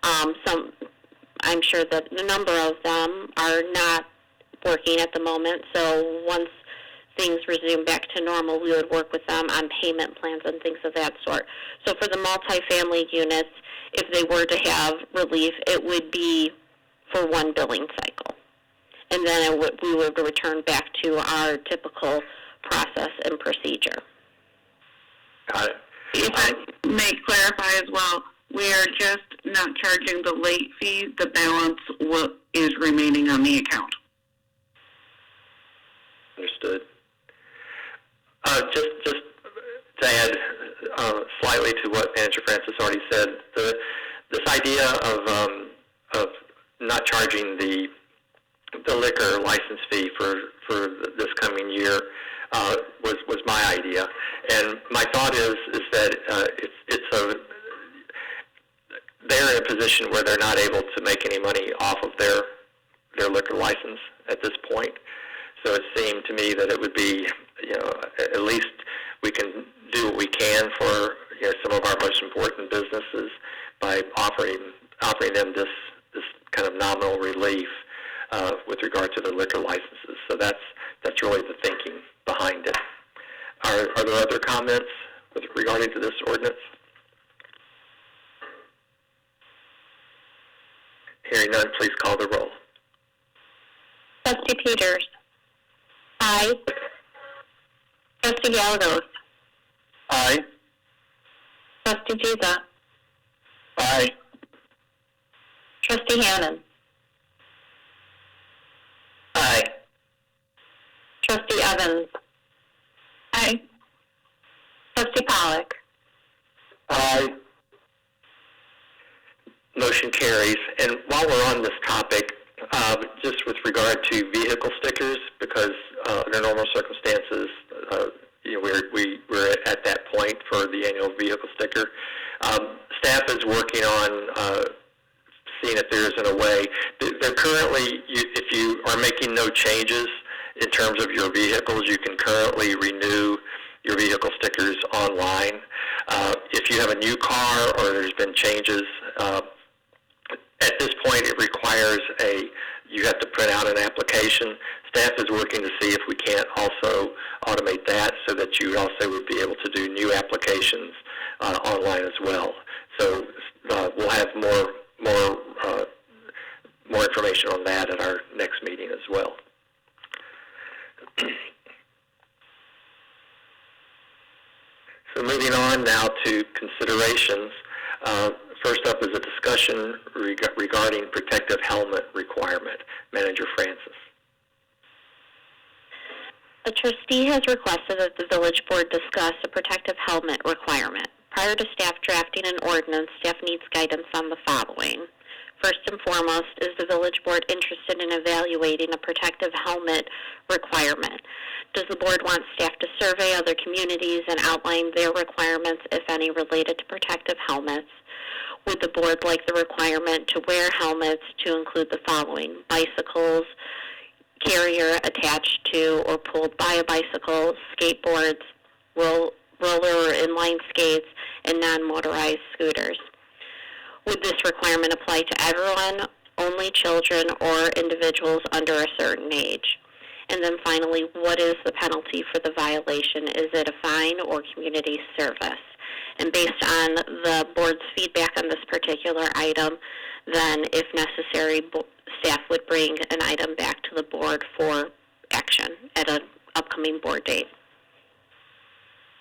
I'm sure that a number of them are not working at the moment, so once things resume back to normal, we would work with them on payment plans and things of that sort. So for the multifamily units, if they were to have relief, it would be for one billing cycle. And then we would return back to our typical process and procedure. Got it. If I may clarify as well, we are just not charging the late fee. The balance is remaining on the account. Understood. Just to add slightly to what Manager Francis already said, this idea of not charging the liquor license fee for this coming year was my idea. And my thought is that they're in a position where they're not able to make any money off of their liquor license at this point. So it seemed to me that it would be, at least we can do what we can for some of our most important businesses by offering them this kind of nominal relief with regard to their liquor licenses. So that's really the thinking behind it. Are there other comments regarding to this ordinance? Hearing none, please call the roll. Trustee Peters. Aye. Trustee Galagos. Aye. Trustee Giza. Aye. Trustee Hannan. Aye. Trustee Evans. Aye. Trustee Pollock. Aye. Motion carries. And while we're on this topic, just with regard to vehicle stickers, because under normal circumstances, we're at that point for the annual vehicle sticker. Staff is working on seeing if there isn't a way. They're currently, if you are making no changes in terms of your vehicles, you can currently renew your vehicle stickers online. If you have a new car or there's been changes, at this point it requires you have to print out an application. Staff is working to see if we can't also automate that so that you also would be able to do new applications online as well. So we'll have more information on that at our next meeting as well. So moving on now to considerations. First up is a discussion regarding protective helmet requirement. Manager Francis. A trustee has requested that the village board discuss a protective helmet requirement. Prior to staff drafting an ordinance, staff needs guidance on the following. First and foremost, is the village board interested in evaluating a protective helmet requirement? Does the board want staff to survey other communities and outline their requirements, if any, related to protective helmets? Would the board like the requirement to wear helmets to include the following: bicycles, carrier attached to or pulled by a bicycle, skateboards, roller or inline skates, and non-motorized scooters? Would this requirement apply to everyone, only children, or individuals under a certain age? And then finally, what is the penalty for the violation? Is it a fine or community service? And based on the board's feedback on this particular item, then if necessary, staff would bring an item back to the board for action at an upcoming board date.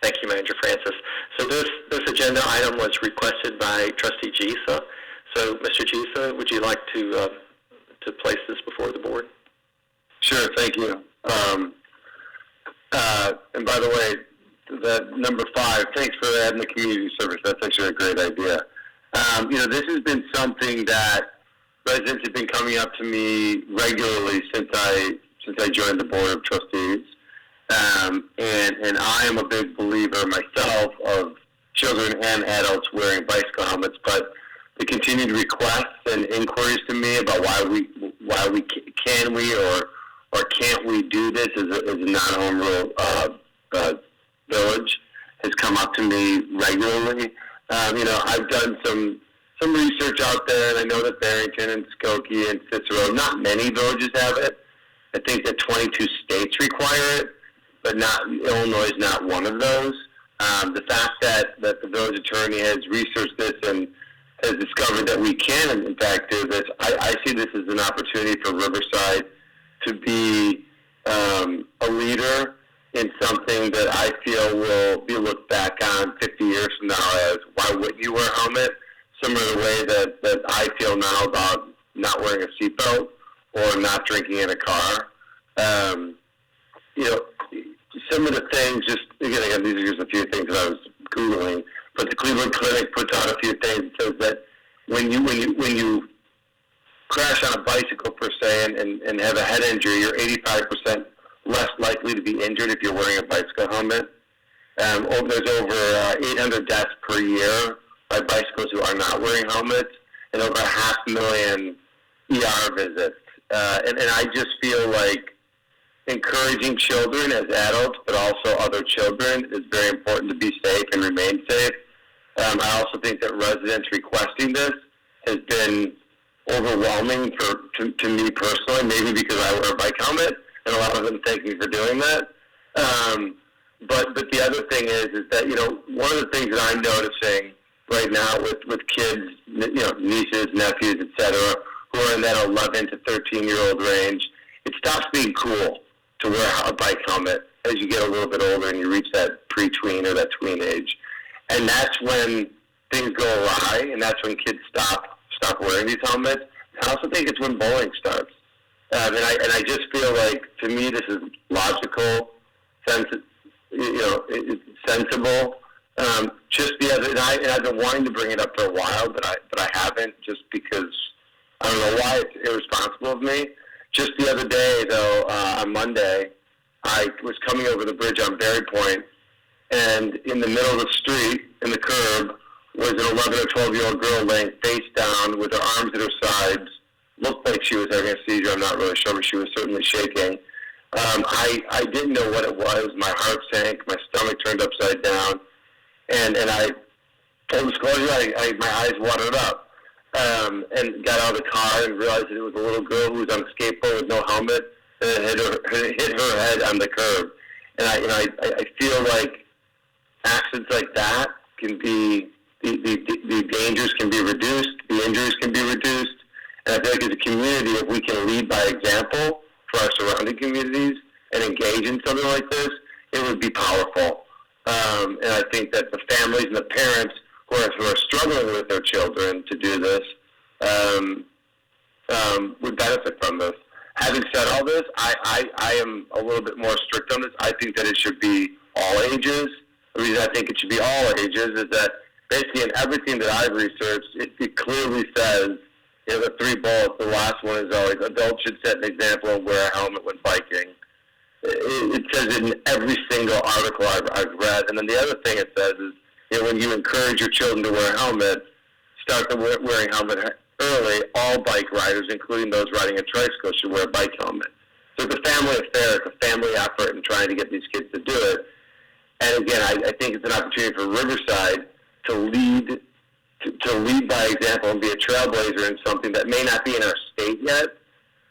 Thank you, Manager Francis. So this agenda item was requested by Trustee Giza. So, Mr. Giza, would you like to place this before the board? Sure, thank you. And by the way, that number 5, thanks for adding the community service. That's actually a great idea. This has been something that residents have been coming up to me regularly since I joined the Board of Trustees. And I am a big believer myself of children and adults wearing bicycle helmets, but the continued requests and inquiries to me about why we can or can't we do this as a non-home rule village has come up to me regularly. I've done some research out there, and I know that Barrington and Skokie and Cicero, not many villages have it. I think that 22 states require it, but Illinois is not one of those. The fact that the village attorney has researched this and has discovered that we can, in fact, do this, I see this as an opportunity for Riverside to be a leader in something that I feel will be looked back on 50 years from now as, why wouldn't you wear a helmet? Similar to the way that I feel now about not wearing a seatbelt or not drinking in a car. Some of the things, just again, these are just a few things that I was Googling, but the Cleveland Clinic puts out a few things. It says that when you crash on a bicycle per se and have a head injury, you're 85% less likely to be injured if you're wearing a bicycle helmet. There's over 800 deaths per year by bicycles who are not wearing helmets, and over 500,000 ER visits. And I just feel like encouraging children as adults, but also other children, is very important to be safe and remain safe. I also think that residents requesting this has been overwhelming to me personally, maybe because I wear a bike helmet, and a lot of them thank me for doing that. But the other thing is that, you know, one of the things that I'm noticing right now with kids, you know, nieces, nephews, et cetera, who are in that 11 to 13-year-old range, it stops being cool to wear a bike helmet as you get a little bit older and you reach that pre-tween or that tween age. And that's when things go awry, and that's when kids stop wearing these helmets. I also think it's when bowling starts. And I just feel like, to me, this is logical, sensible. Just the other, and I've been wanting to bring it up for a while, but I haven't, just because I don't know why it's irresponsible of me. Just the other day, though, on Monday, I was coming over the bridge on Berry Point, and in the middle of the street, in the curb, was an 11 or 12-year-old girl laying face down with her arms at her sides. Looked like she was having a seizure. I'm not really sure, but she was certainly shaking. I didn't know what it was. My heart sank. My stomach turned upside down. And I, full disclosure, my eyes watered up. And got out of the car and realized that it was a little girl who was on a skateboard with no helmet, and it hit her head on the curb. And I feel like accidents like that can be, the dangers can be reduced, the injuries can be reduced. And I feel like as a community, if we can lead by example for our surrounding communities and engage in something like this, it would be powerful. And I think that the families and the parents who are struggling with their children to do this would benefit from this. Having said all this, I am a little bit more strict on this. I think that it should be all ages. The reason I think it should be all ages is that basically in everything that I've researched, it clearly says, you know, the 3 bullets, the last one is always, adults should set an example and wear a helmet when biking. It says it in every single article I've read. And then the other thing it says is, you know, when you encourage your children to wear a helmet, start wearing a helmet early. All bike riders, including those riding a tricycle, should wear a bike helmet. So it's a family affair. It's a family effort in trying to get these kids to do it. And again, I think it's an opportunity for Riverside to lead by example and be a trailblazer in something that may not be in our state yet,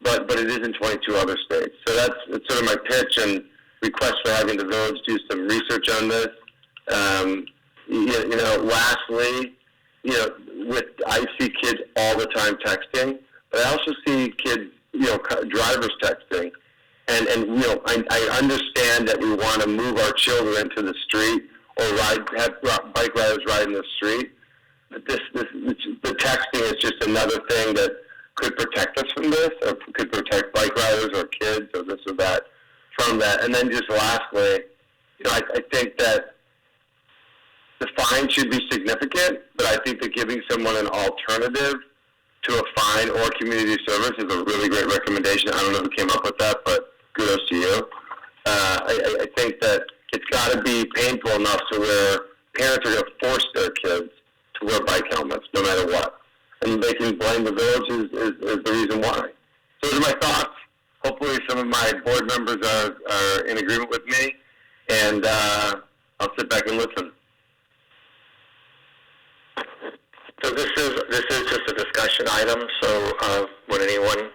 but it is in 22 other states. So that's sort of my pitch and request for having the village do some research on this. Lastly, I see kids all the time texting, but I also see kids, drivers texting. And I understand that we want to move our children to the street or have bike riders ride in the street. But the texting is just another thing that could protect us from this, or could protect bike riders or kids or this or that from that. And then just lastly, I think that the fine should be significant, but I think that giving someone an alternative to a fine or community service is a really great recommendation. I don't know who came up with that, but kudos to you. I think that it's got to be painful enough to where parents are going to force their kids to wear bike helmets no matter what. And they can blame the village is the reason why. So those are my thoughts. Hopefully some of my board members are in agreement with me, and I'll sit back and listen. So this is just a discussion item, so would anyone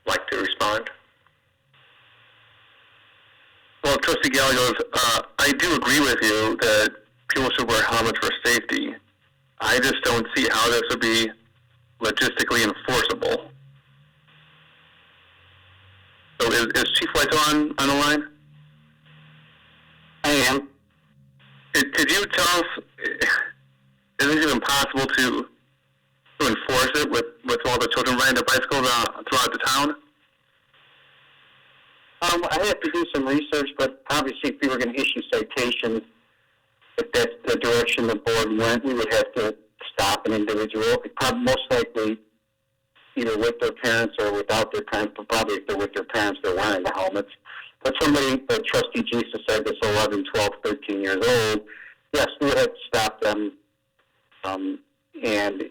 like to respond? Well, Trustee Gallagher, I do agree with you that people should wear helmets for safety. I just don't see how this would be logistically enforceable. So is Chief White on the line? I am. Could you tell us, is it even possible to enforce it with all the children riding their bicycles throughout the town? I have to do some research, but obviously if we were going to issue citations, if that's the direction the board went, we would have to stop an individual. It probably most likely either with their parents or without their parents, but probably if they're with their parents, they're wearing the helmets. But somebody, Trustee Jesus said, that's 11, 12, 13 years old, yes, we would have to stop them and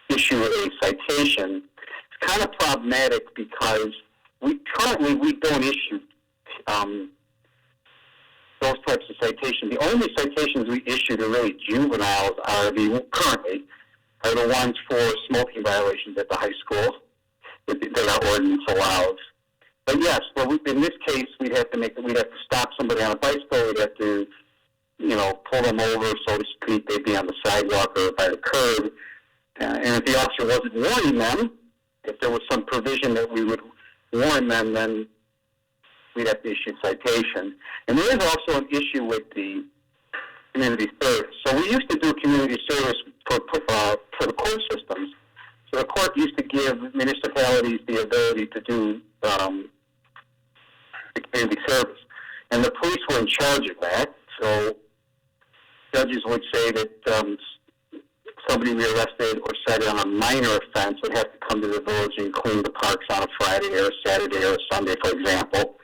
issue a citation. It's kind of problematic because we don't issue those types of citations. The only citations we issue to really juveniles currently are the ones for smoking violations at the high school that our ordinance allows. But yes, in this case, we'd have to stop somebody on a bicycle. We'd have to, pull them over, so to speak. They'd be on the sidewalk or by the curb. And if the officer wasn't warning them, if there was some provision that we would warn them, then we'd have to issue a citation. And there is also an issue with the community service. So we used to do community service for the court systems. So the court used to give municipalities the ability to do the community service. And the police were in charge of that. So judges would say that somebody we arrested or cited on a minor offense would have to come to the village and clean the parks on a Friday or a Saturday or a Sunday, for example.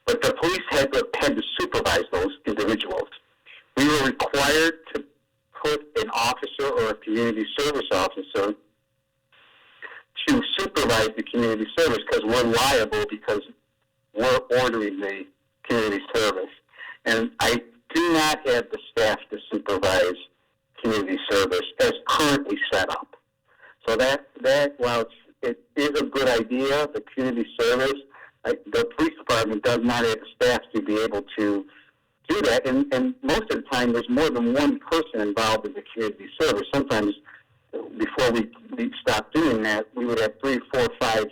But the police had to supervise those individuals. We were required to put an officer or a community service officer to supervise the community service because we're liable because we're ordering the community service. And I do not have the staff to supervise community service as currently set up. So that while it is a good idea, the community service, the police department does not have the staff to be able to do that. And most of the time, there's more than one person involved in the community service. Sometimes, before we stopped doing that, we would have 3, 4, 5.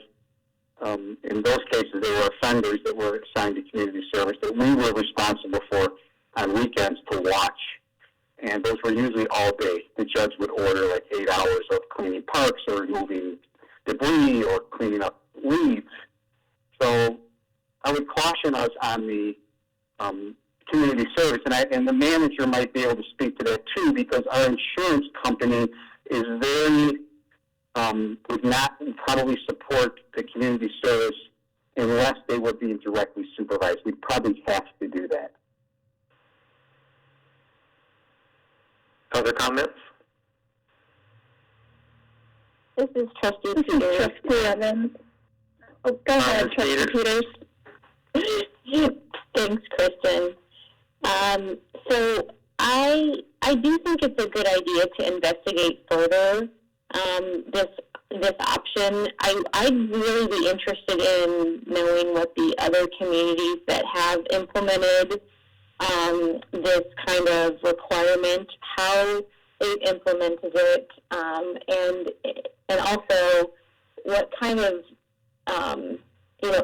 In those cases, there were offenders that were assigned to community service that we were responsible for on weekends to watch. And those were usually all day. The judge would order like 8 hours of cleaning parks or removing debris or cleaning up weeds. So I would caution us on the community service, and the manager might be able to speak to that too, because our insurance company is very would not probably support the community service unless they were being directly supervised. We'd probably have to do that. Other comments? This is Trustee Peters. Trustee Evans. Oh, go ahead, Trustee Peters. Thanks, Kristen. So I do think it's a good idea to investigate further this option. I'd really be interested in knowing what the other communities that have implemented this kind of requirement, how they've implemented it, and also what kind of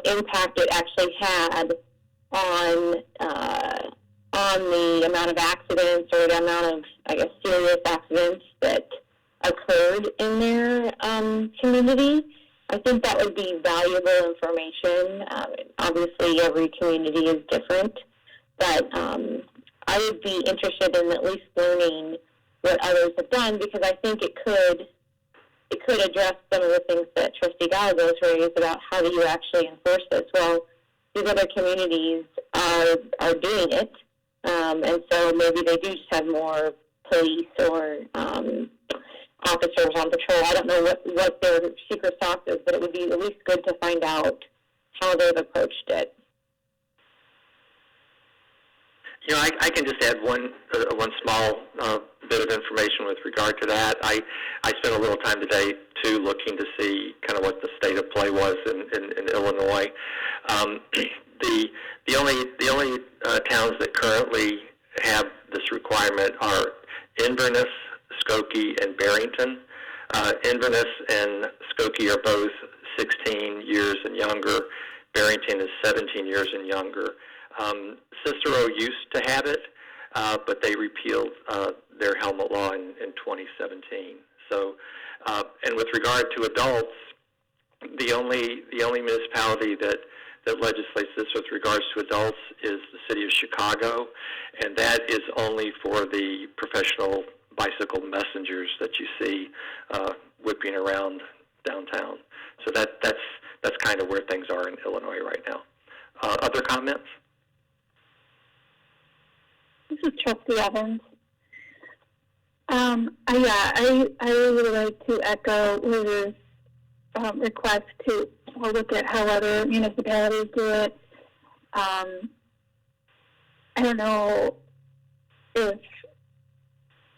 impact it actually had on the amount of accidents or the amount of, I guess, serious accidents that occurred in their community. I think that would be valuable information. Obviously, every community is different, but I would be interested in at least learning what others have done, because I think it could address some of the things that Trustee Gallegos raised about how do you actually enforce this. Well, these other communities are doing it, and so maybe they do just have more police or officers on patrol. I don't know what their secret sauce is, but it would be at least good to find out how they've approached it. I can just add one small bit of information with regard to that. I spent a little time today, too, looking to see kind of what the state of play was in Illinois. The only towns that currently have this requirement are Inverness, Skokie, and Barrington. Inverness and Skokie are both 16 years and younger. Barrington is 17 years and younger. Cicero used to have it, but they repealed their helmet law in 2017. So, and with regard to adults, the only municipality that legislates this with regards to adults is the city of Chicago, and that is only for the professional bicycle messengers that you see whipping around downtown. So that's kind of where things are in Illinois right now. Other comments? This is Trustee Evans. I would like to echo Liz's request to look at how other municipalities do it. I don't know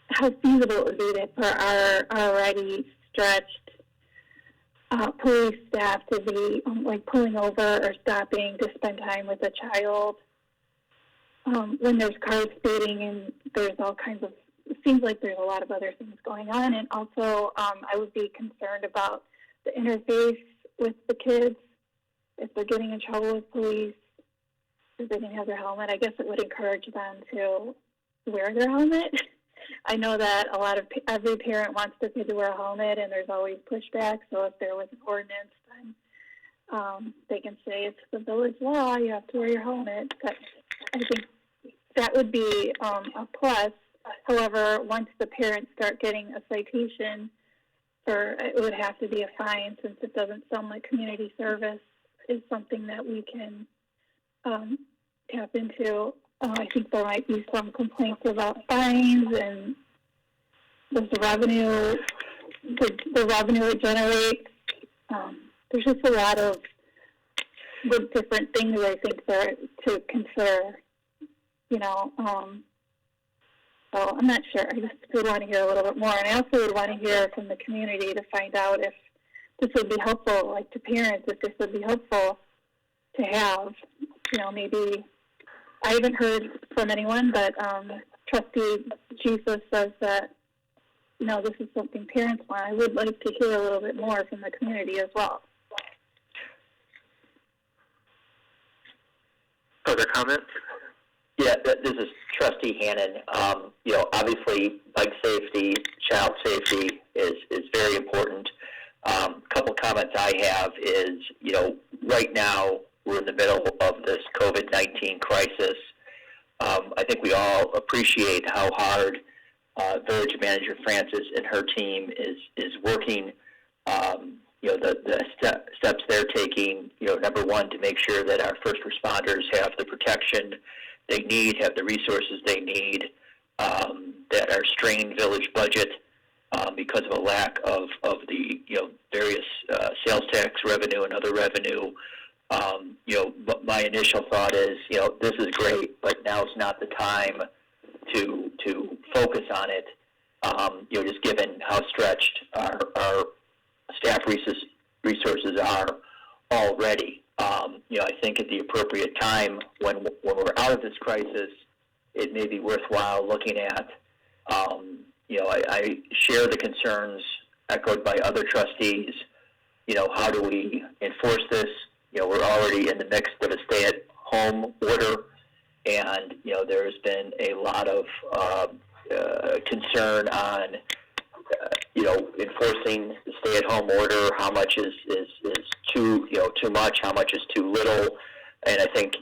how feasible it would be for our already stretched police staff to be pulling over or stopping to spend time with a child when there's car speeding and there's all kinds of, it seems like there's a lot of other things going on. And also I would be concerned about the interface with the kids. If they're getting in trouble with police, if they didn't have their helmet, I guess it would encourage them to wear their helmet. I know that every parent wants their kid to wear a helmet, and there's always pushback. So if there was an ordinance, then they can say it's the village law, you have to wear your helmet. But I think that would be a plus. However, once the parents start getting a citation, it would have to be a fine, since it doesn't sound like community service is something that we can tap into. I think there might be some complaints about fines and the revenue it generates. There's just a lot of good different things I think there to consider. So I'm not sure. I just would want to hear a little bit more, and I also would want to hear from the community to find out if this would be helpful, like to parents, if this would be helpful to have. Maybe I haven't heard from anyone, but Trustee Jesus says that, this is something parents want. I would like to hear a little bit more from the community as well. Other comments? Yeah, this is Trustee Hannon. Obviously, bike safety, child safety is very important. Couple comments I have is, right now we're in the middle of this COVID-19 crisis. I think we all appreciate how hard Village Manager Francis and her team is working. The steps they're taking, number one, to make sure that our first responders have the protection they need, have the resources they need, that our strained village budget, because of a lack of the various sales tax revenue and other revenue. My initial thought is, this is great, but now's not the time to focus on it. Just given how stretched our staff resources are already. I think at the appropriate time, when we're out of this crisis, it may be worthwhile looking at. I share the concerns echoed by other trustees. How do we enforce this? We're already in the midst of a stay-at-home order, and there's been a lot of concern on enforcing the stay-at-home order. How much is too much? How much is too little? And I think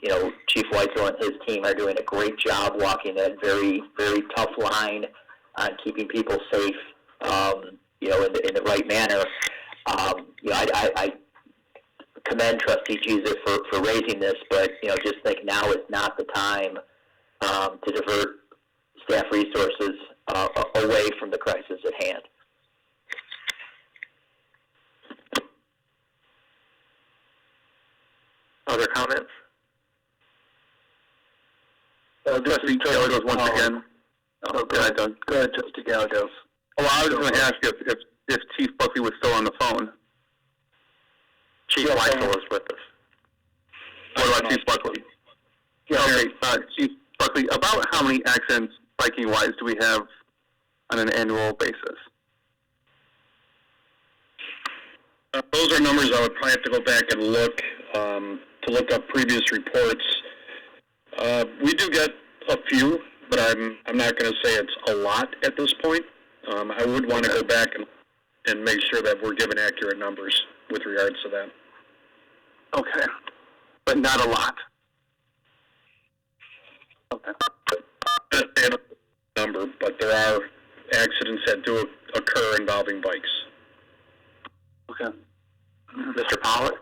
Chief Weitzel and his team are doing a great job walking that very, very tough line on keeping people safe. In the right manner. I commend Trustee Jesus for raising this, but just think now is not the time to divert staff resources away from the crisis at hand. Other comments? Trustee Gallegos once again. Go ahead, Doug. Go ahead, Trustee Gallegos. Well, I was going to ask if Chief Buckley was still on the phone. Chief Weitzel is with us. What about Chief Buckley? Okay, Chief Buckley, about how many accidents, biking-wise, do we have on an annual basis? Those are numbers I would probably have to go back and look to look up previous reports. We do get a few, but I'm not going to say it's a lot at this point. I would want to go back and make sure that we're given accurate numbers with regards to that. Okay, but not a lot. Okay. That's a number, but there are accidents that do occur involving bikes. Okay. Okay. Mr. Pollock?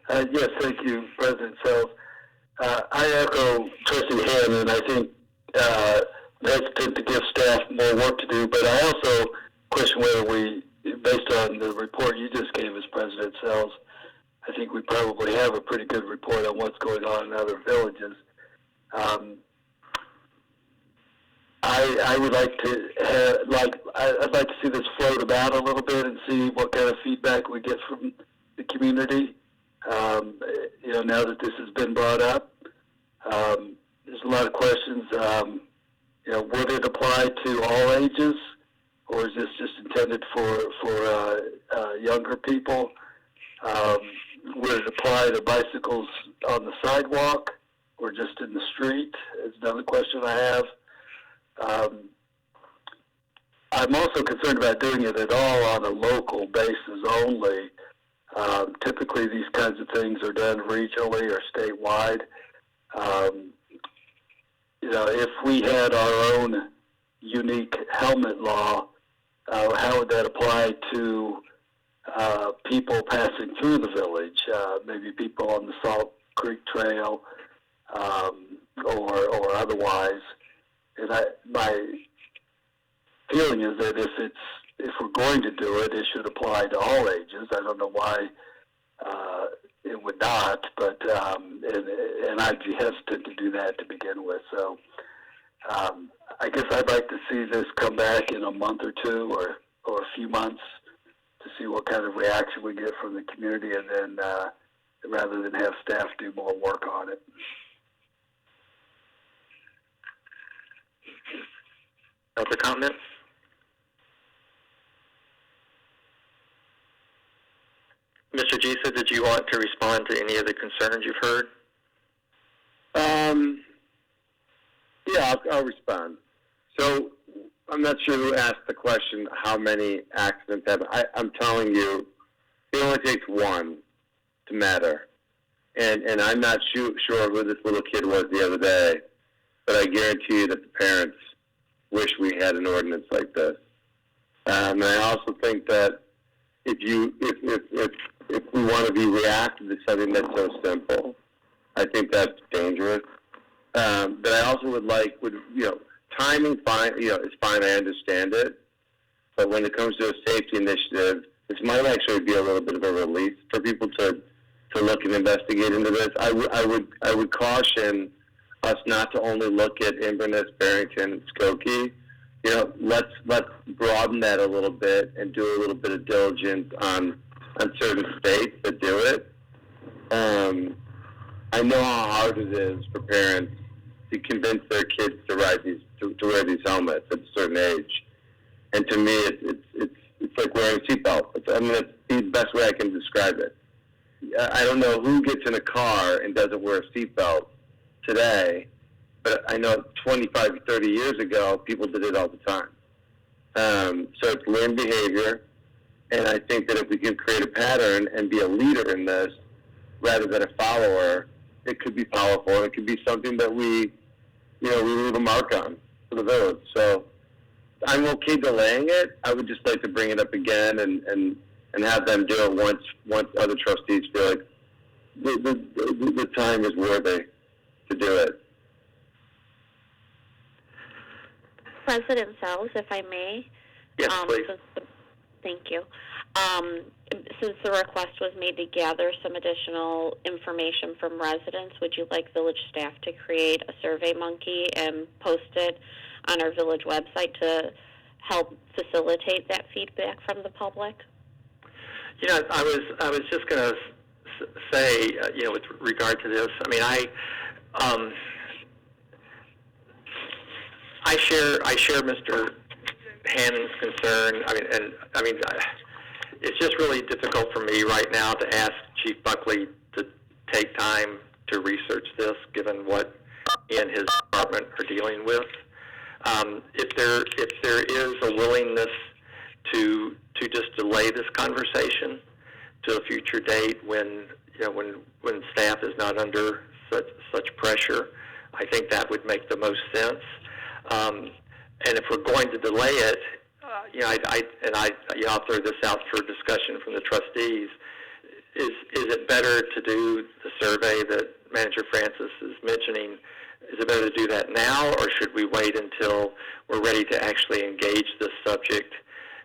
Yes, thank you, President Sells. I echo Trustee Hammond. I think hesitant to give staff more work to do, but I also question whether we, based on the report you just gave us, President Sells, I think we probably have a pretty good report on what's going on in other villages. I would like to I'd like to see this float about a little bit and see what kind of feedback we get from the community. Now that this has been brought up, there's a lot of questions. Would it apply to all ages, or is this just intended for younger people? Would it apply to bicycles on the sidewalk or just in the street? Is another question I have. I'm also concerned about doing it at all on a local basis only. Typically, these kinds of things are done regionally or statewide. If we had our own unique helmet law, how would that apply to people passing through the village? Maybe people on the Salt Creek Trail or otherwise. And my feeling is that if we're going to do it, it should apply to all ages. I don't know why it would not, but and I'd be hesitant to do that to begin with. So I guess I'd like to see this come back in a month or two or a few months to see what kind of reaction we get from the community, and then rather than have staff do more work on it. Other comments? Mr. Gisa, did you want to respond to any of the concerns you've heard? Yeah, I'll respond. So I'm not sure who asked the question, how many accidents happen. I'm telling you, it only takes one to matter. And I'm not sure who this little kid was the other day, but I guarantee you that the parents wish we had an ordinance like this. And I also think that if we want to be reactive to something that's so simple, I think that's dangerous. But I also timing is fine. I understand it, but when it comes to a safety initiative, this might actually be a little bit of a release for people to look and investigate into this. I would caution us not to only look at Inverness, Barrington, Skokie. Let's broaden that a little bit and do a little bit of diligence on certain states that do it. I know how hard it is for parents to convince their kids to wear these helmets at a certain age, and to me, it's like wearing a seatbelt. That's the best way I can describe it. I don't know who gets in a car and doesn't wear a seatbelt today, but I know 25, 30 years ago, people did it all the time. So it's learned behavior, and I think that if we can create a pattern and be a leader in this, rather than a follower, it could be powerful, and it could be something that we leave a mark on for the village. So I'm okay delaying it. I would just like to bring it up again and have them do it once other trustees feel like the time is worthy to do it. President Sells, if I may. Yes, please. Thank you. Since the request was made to gather some additional information from residents, would you like village staff to create a survey monkey and post it on our village website to help facilitate that feedback from the public? I was just going to say, with regard to this, I share Mr. Hannon's concern. It's just really difficult for me right now to ask Chief Buckley to take time to research this, given what he and his department are dealing with. If there is a willingness to just delay this conversation to a future date when staff is not under such pressure, I think that would make the most sense. And if we're going to delay it, I'll throw this out for discussion from the trustees. Is it better to do the survey that Manager Francis is mentioning? Is it better to do that now, or should we wait until we're ready to actually engage this subject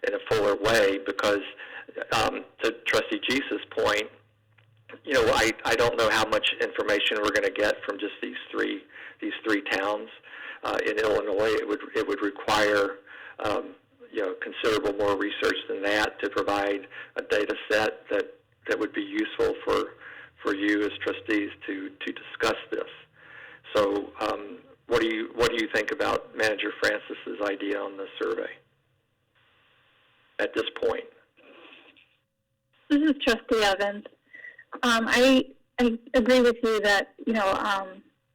in a fuller way? Because to Trustee Jesus' point, I don't know how much information we're going to get from just these three towns in Illinois. It would require considerable more research than that to provide a data set that would be useful for you as trustees to discuss this. So, what do you think about Manager Francis's idea on the survey at this point? This is Trustee Evans. I agree with you that, I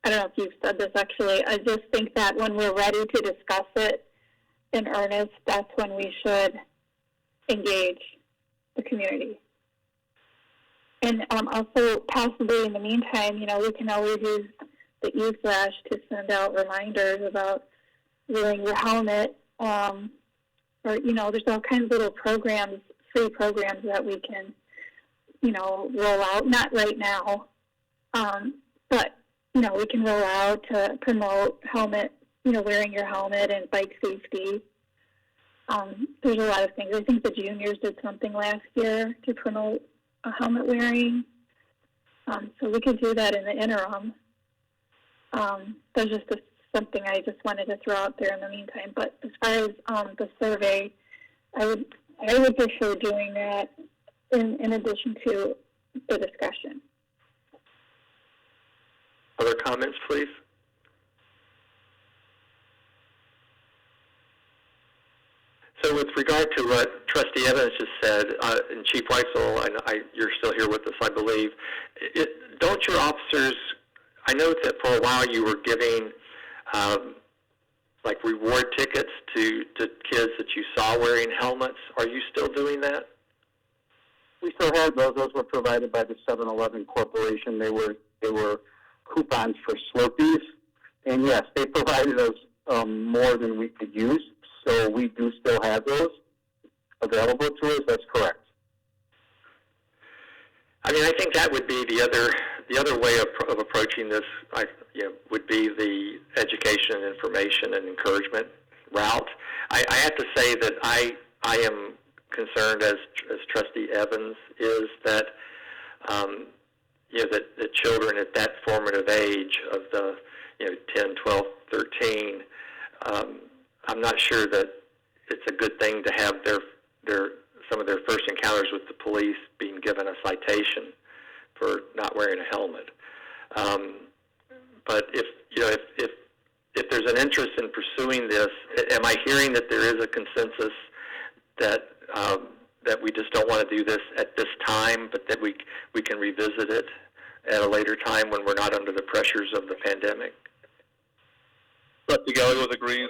don't know if you've said this actually, I just think that when we're ready to discuss it in earnest, that's when we should engage the community. And also, possibly in the meantime, we can always use the e-flash to send out reminders about wearing your helmet, or, there's all kinds of little programs, free programs that we can, roll out, not right now, but, we can roll out to promote helmet, wearing your helmet and bike safety. There's a lot of things. I think the juniors did something last year to promote helmet wearing. So we could do that in the interim. That's just something I just wanted to throw out there in the meantime. But as far as the survey, I would prefer doing that in addition to the discussion. Other comments, please? So with regard to what Trustee Evans just said, and Chief Weitzel, you're still here with us, I believe, don't your officers, I know that for a while you were giving reward tickets to kids that you saw wearing helmets. Are you still doing that? We still have those. Those were provided by the 7-Eleven Corporation. They were coupons for Slurpees. And yes, they provided us more than we could use. So we do still have those available to us. That's correct. I mean, I think that would be the other way of approaching this. Would be the education and information and encouragement route. I have to say that I am concerned, as Trustee Evans is, that that the children at that formative age of the 10, 12, 13. I'm not sure that it's a good thing to have some of their first encounters with the police being given a citation for not wearing a helmet. But if there's an interest in pursuing this, am I hearing that there is a consensus that we just don't want to do this at this time, but that we can revisit it at a later time when we're not under the pressures of the pandemic? Trustee Gallagher agrees.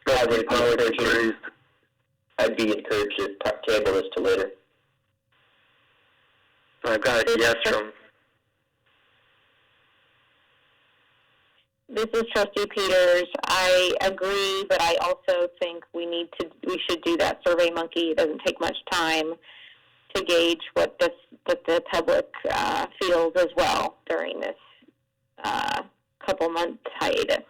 I'd be encouraged to table this to later. I've got a yes from... This is Trustee Peters. I agree, but I also think we should do that Survey Monkey. It doesn't take much time to gauge what the public feels as well during this couple-month hiatus.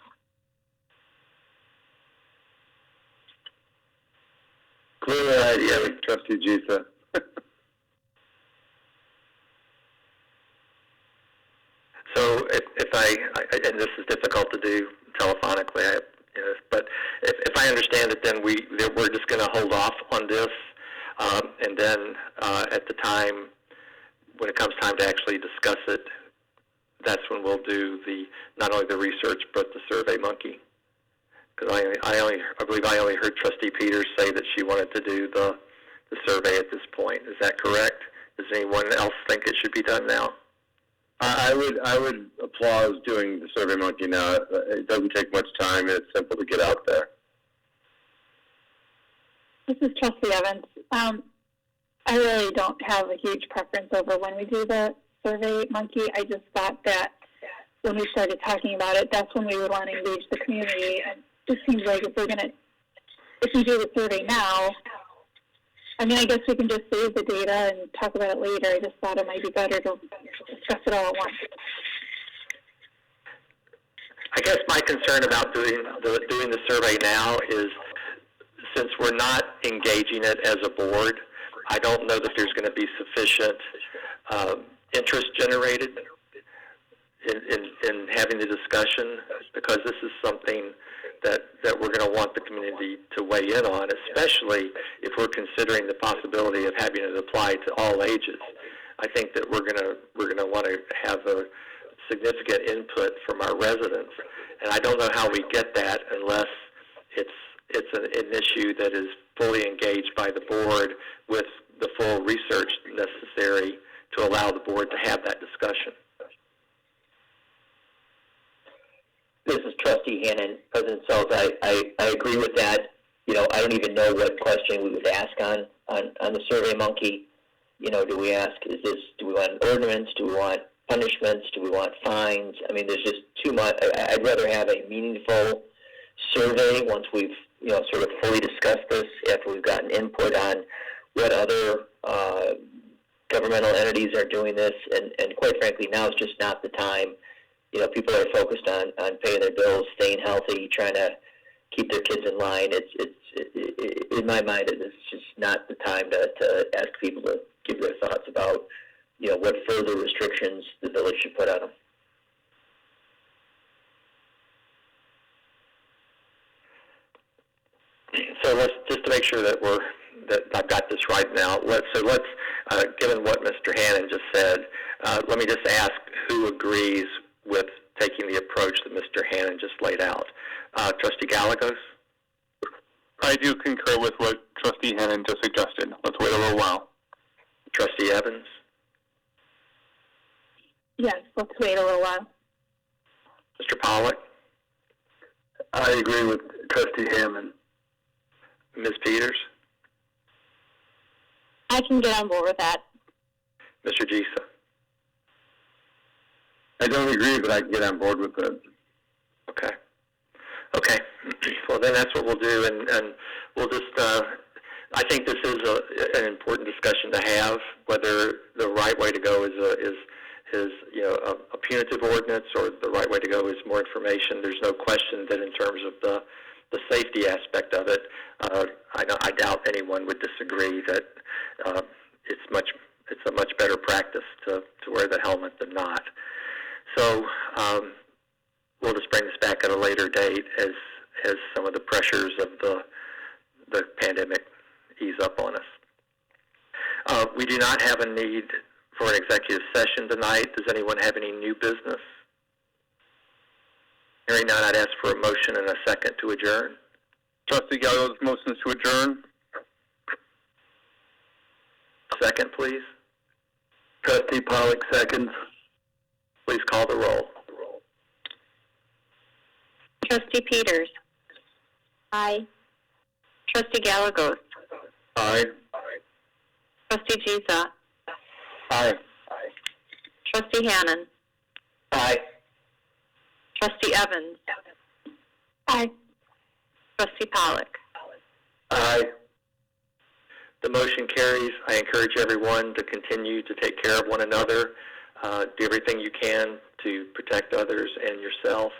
Clear idea with Trustee Gisa. So if I and this is difficult to do telephonically, but if I understand it, then we're just going to hold off on this, and then at the time when it comes time to actually discuss it, that's when we'll do not only the research but the Survey Monkey. Because I believe I only heard Trustee Peters say that she wanted to do the survey at this point. Is that correct? Does anyone else think it should be done now? I would applaud doing the Survey Monkey now. It doesn't take much time, and it's simple to get out there. This is Trustee Evans. I really don't have a huge preference over when we do the Survey Monkey. I just thought that when we started talking about it, that's when we would want to engage the community. And it just seems like if we're going to if you do the survey now, I mean, I guess we can just save the data and talk about it later. I just thought it might be better to discuss it all at once. I guess my concern about doing the survey now is, since we're not engaging it as a board, I don't know that there's going to be sufficient interest generated in having the discussion, because this is something that we're going to want the community to weigh in on, especially if we're considering the possibility of having it apply to all ages. I think that we're going to want to have a significant input from our residents, and I don't know how we get that unless it's an issue that is fully engaged by the board with the full research necessary to allow the board to have that discussion. This is Trustee Hannon, President Sells. I agree with that. You know, I don't even know what question we would ask on the Survey Monkey. You know, do we ask, do we want an ordinance? Do we want punishments? Do we want fines? I mean, there's just too much. I'd rather have a meaningful survey once we've, you know, sort of fully discussed this, after we've gotten input on what other governmental entities are doing this. And quite frankly, now is just not the time. You know, people are focused on paying their bills, staying healthy, trying to keep their kids in line. It's in my mind, it's just not the time to ask people to give their thoughts about, you know, what further restrictions the village should put on them. So let's just to make sure that I've got this right now. Let's given what Mr. Hannon just said, let me just ask who agrees with taking the approach that Mr. Hannon just laid out. Trustee Gallegos? I do concur with what Trustee Hannon just suggested. Let's wait a little while. Trustee Evans? Yes, let's wait a little while. Mr. Pollack? I agree with Trustee Hammond. Ms. Peters? I can get on board with that. Mr. Gisa? I don't agree, but I can get on board with it. Okay. Okay. Well, then that's what we'll do, and we'll just, I think this is an important discussion to have, whether the right way to go is you know, a punitive ordinance, or the right way to go is more information. There's no question that in terms of the safety aspect of it, I doubt anyone would disagree that it's a much better practice to wear the helmet than not. So we'll just bring this back at a later date as some of the pressures of the pandemic ease up on us. We do not have a need for an executive session tonight. Does anyone have any new business? Hearing none, I'd ask for a motion and a second to adjourn. Trustee Gallegos motions to adjourn. Second, please. Trustee Pollack seconds. Please call the roll. Trustee Peters? Aye. Trustee Gallegos? Aye. Trustee Gisa? Aye. Trustee Hannon? Aye. Trustee Evans? Aye. Trustee Pollack? Aye. The motion carries. I encourage everyone to continue to take care of one another, do everything you can to protect others and yourself,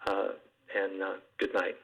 and good night.